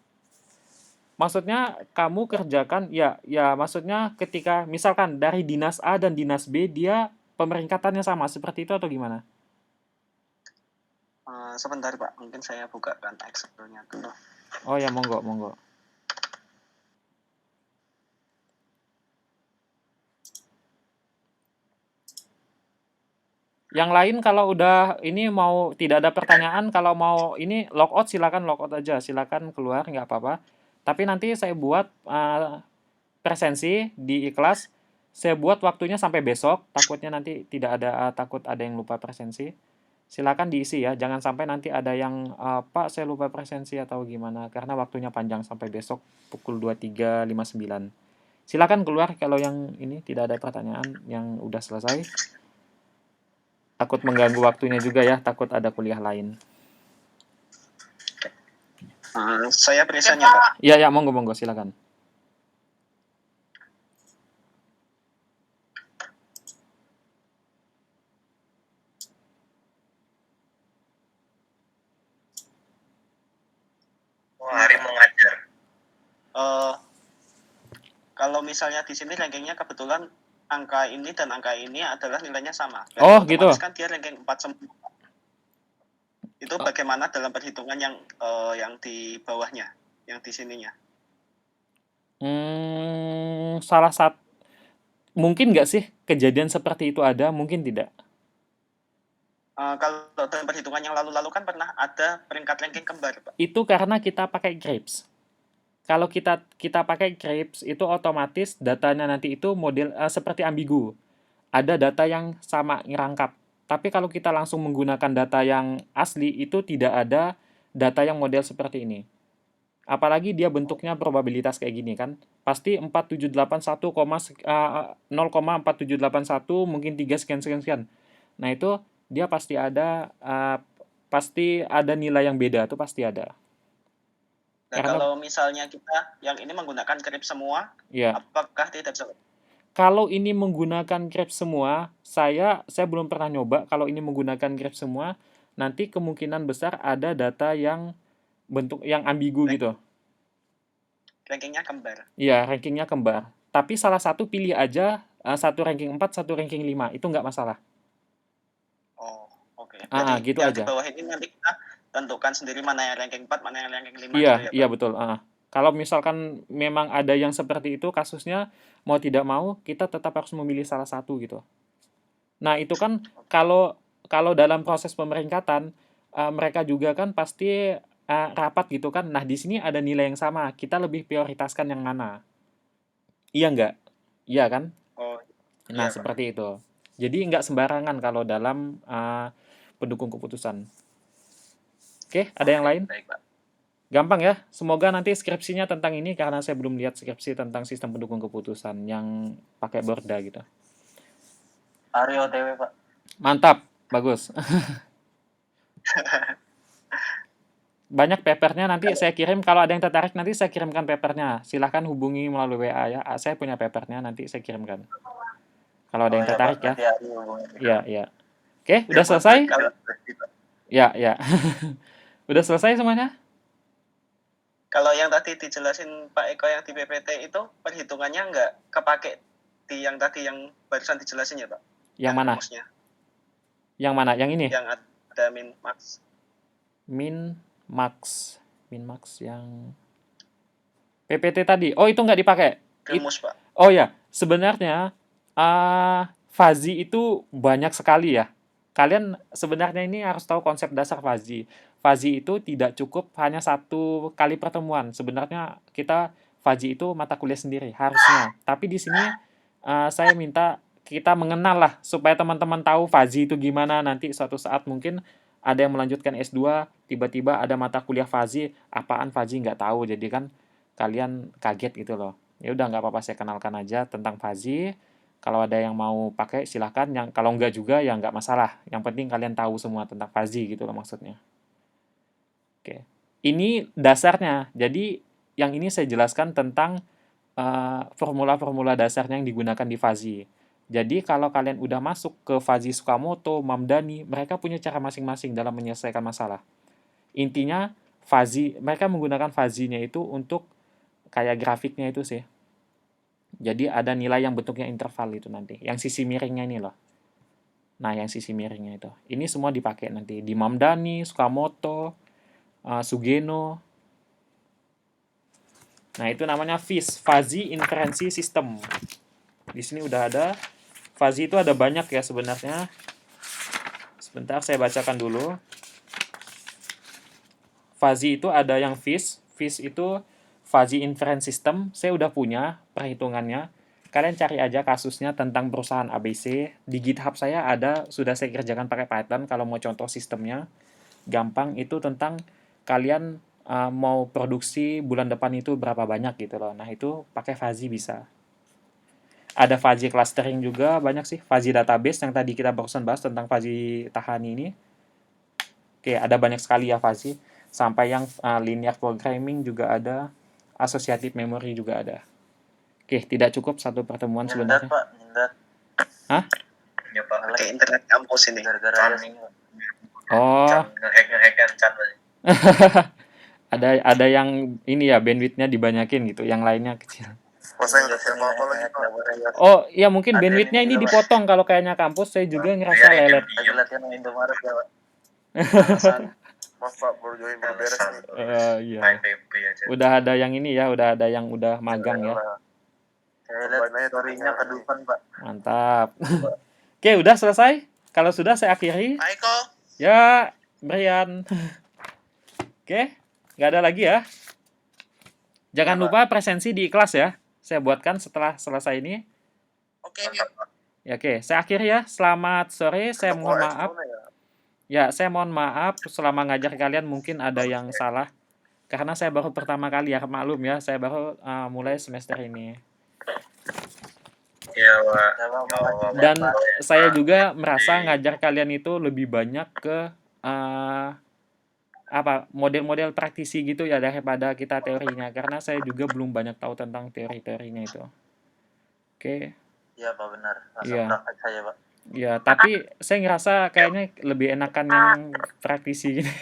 Maksudnya kamu kerjakan ya maksudnya ketika misalkan dari dinas A dan dinas B dia pemeringkatannya sama seperti itu atau gimana? Sebentar, Pak. Mungkin saya bukakan Excel-nya dulu. Oh ya, monggo. Yang lain kalau udah ini mau tidak ada pertanyaan, kalau mau ini logout silakan logout aja, silakan keluar nggak apa-apa. Tapi nanti saya buat presensi di kelas, saya buat waktunya sampai besok. Takutnya nanti tidak ada takut ada yang lupa presensi. Silakan diisi ya, jangan sampai nanti ada yang Pak saya lupa presensi atau gimana karena waktunya panjang sampai besok pukul 23.59. Silakan keluar kalau yang ini tidak ada pertanyaan yang udah selesai. Takut mengganggu waktunya juga ya, takut ada kuliah lain. Saya presennya, Pak. Iya, monggo silakan. Hari mengajar. Kalau misalnya di sini rankingnya kebetulan angka ini dan angka ini adalah nilainya sama. Dan Oh, gitu. Kan dia ranking 4 semua. Itu bagaimana dalam perhitungan yang di bawahnya, yang di sininya? Salah satu mungkin nggak sih kejadian seperti itu ada, mungkin tidak. Kalau dalam perhitungan yang lalu-lalu kan pernah ada peringkat ranking kembar, Pak. Itu karena kita pakai grapes. Kalau kita pakai grapes itu otomatis datanya nanti itu model seperti ambigu. Ada data yang sama ngerangkap. Tapi kalau kita langsung menggunakan data yang asli itu tidak ada data yang model seperti ini. Apalagi dia bentuknya probabilitas kayak gini kan. Pasti 4781, 0,4781 mungkin 3 sekian. Nah, itu dia pasti ada nilai yang beda tuh pasti ada. Nah, kalau misalnya kita yang ini menggunakan graph semua, ya. Apakah tidak bisa? Kalau ini menggunakan graph semua, saya belum pernah nyoba. Kalau ini menggunakan graph semua, nanti kemungkinan besar ada data yang bentuk yang ambigu gitu. Rankingnya kembar. Iya, rankingnya kembar. Tapi salah satu pilih aja, satu ranking 4, satu ranking 5. Itu nggak masalah. Oh, oke. Jadi gitu yang aja. Di bawah ini nanti kita tentukan sendiri mana yang ranking 4, mana yang ranking 5 Iya, gitu ya, iya betul. Kalau misalkan memang ada yang seperti itu kasusnya, mau tidak mau kita tetap harus memilih salah satu gitu. Nah, itu kan kalau kalau dalam proses pemeringkatan, mereka juga kan pasti, rapat gitu kan. Nah, di sini ada nilai yang sama, kita lebih prioritaskan yang mana. Iya nggak? Iya kan? Oh, Nah, iya Pak. seperti itu. Jadi nggak sembarangan kalau dalam, pendukung keputusan. Oke, ada yang lain? Baik, Pak. Gampang ya. Semoga nanti skripsinya tentang ini karena saya belum lihat skripsi tentang sistem pendukung keputusan yang pakai Borda gitu. Aryo OTW, Pak. Mantap, bagus. Banyak papernya nanti saya kirim. Kalau ada yang tertarik nanti saya kirimkan papernya. Silahkan hubungi melalui WA ya. Saya punya papernya nanti saya kirimkan. Kalau ada yang iya, tertarik Pak. ya. Nanti Aryo hubungin. Iya, iya. Oke, udah selesai? Ya, ya. Udah selesai semuanya? Kalau yang tadi dijelasin Pak Eko yang di PPT itu perhitungannya nggak kepake di yang tadi yang barusan dijelasin ya Pak? Yang mana? Rumusnya. Yang mana? Yang ini? Yang ada min max. Min max yang PPT tadi. Oh, itu nggak dipakai. Rumus Pak. Oh ya, sebenarnya fuzzy itu banyak sekali ya. Kalian sebenarnya ini harus tahu konsep dasar fuzzy. Fuzzy itu tidak cukup hanya satu kali pertemuan. Sebenarnya kita fuzzy itu mata kuliah sendiri harusnya. Tapi di sini saya minta kita mengenal lah supaya teman-teman tahu fuzzy itu gimana. Nanti suatu saat mungkin ada yang melanjutkan S2, tiba-tiba ada mata kuliah fuzzy, apaan fuzzy nggak tahu. Jadi kan kalian kaget gitu loh. Ya udah nggak apa-apa saya kenalkan aja tentang fuzzy. Kalau ada yang mau pakai silahkan, yang kalau enggak juga ya nggak masalah. Yang penting kalian tahu semua tentang fuzzy gitu loh maksudnya. Oke. Ini dasarnya. Jadi yang ini saya jelaskan tentang formula-formula dasarnya yang digunakan di fuzzy. Jadi kalau kalian udah masuk ke fuzzy Tsukamoto, Mamdani, mereka punya cara masing-masing dalam menyelesaikan masalah. Intinya fuzzy, mereka menggunakan fuzzy-nya itu untuk kayak grafiknya itu sih. Jadi ada nilai yang bentuknya interval itu nanti. Yang sisi miringnya ini loh. Nah, yang sisi miringnya itu. Ini semua dipakai nanti. Di Mamdani, Tsukamoto, Sugeno. Nah, itu namanya FIS. Fuzzy Inference System. Di sini udah ada. Fuzzy itu ada banyak ya sebenarnya. Sebentar, saya bacakan dulu. Fuzzy itu ada yang FIS. FIS itu Fuzzy Inference System. Saya udah punya perhitungannya. Kalian cari aja kasusnya tentang perusahaan ABC. Di GitHub saya ada, sudah saya kerjakan pakai Python. Kalau mau contoh sistemnya, gampang. Itu tentang kalian mau produksi bulan depan itu berapa banyak gitu loh. Nah, itu pakai Fuzzy bisa. Ada fuzzy clustering juga, banyak sih. Fuzzy database yang tadi kita barusan bahas tentang fuzzy Tahani ini. Oke, ada banyak sekali ya fuzzy. Sampai yang linear programming juga ada. Associative memory juga ada. Oke, tidak cukup satu pertemuan sebenarnya. Pak, Nyendat. Hah? Ya, Pak. Pakai internet kampus ini. Gara-gara ini. Oh, Nge-hack-nge-hackan can. ada yang ini ya bandwidth-nya dibanyakin gitu, yang lainnya kecil. Saya nggak siapa apa lagi, Pak. Oh, iya mungkin Ada bandwidth-nya ini ini juga, dipotong kalau kayaknya kampus, saya juga ngerasa lelet. Lagi latihan Indomaret ya, Pak. Maaf Pak, baru join baru beres nih. Iya. Main PP aja. Udah ada yang ini ya, udah ada yang udah magang ya. Saya lihat story-nya ke Dufan, Pak. Mantap. Oke, udah selesai? Kalau sudah saya akhiri. Pak Eko. Ya, Brian. Oke, nggak ada lagi ya. Jangan lupa presensi di kelas ya. Saya buatkan setelah selesai ini. Oke. Ya, oke, saya akhiri ya. Selamat sore, saya mohon maaf. Ya, saya mohon maaf selama ngajar kalian mungkin ada yang salah. Karena saya baru pertama kali ya, maklum ya. Saya baru mulai semester ini. Iya, Pak. Dan saya juga merasa ngajar kalian itu lebih banyak ke model-model praktisi gitu ya daripada kita teorinya. Karena saya juga belum banyak tahu tentang teori-teorinya itu. Oke. Iya, Pak, benar. Langsung Iya. praktek saja, Pak. Ya, tapi saya ngerasa kayaknya lebih enakan yang praktisi gini.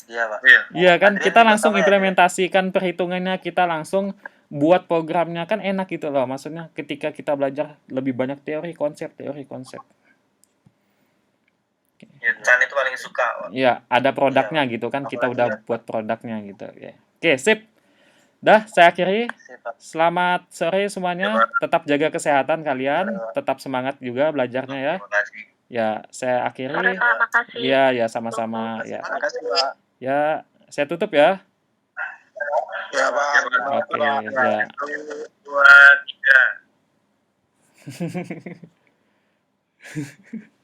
Iya, Pak. Iya kan, Adrian kita juga langsung sama ya, implementasikan perhitungannya, kita langsung buat programnya, kan enak gitu loh. Maksudnya ketika kita belajar lebih banyak teori konsep. Ya, Chan itu paling suka, Pak. Ya, ada produknya Iya, gitu kan, kita apalagi udah ya. buat produknya gitu ya. Oke. Oke, sip. Dah, saya akhiri. Sip, Pak. Selamat sore semuanya. Tetap jaga kesehatan kalian. Tetap semangat juga belajarnya ya. Terima kasih. Ya, saya Sore akhiri. Pak, makasih. Iya, ya sama-sama. Ya, Terima kasih Pak. ya, saya tutup ya. Ya Pak. Oke, ya. 1, 2, 3.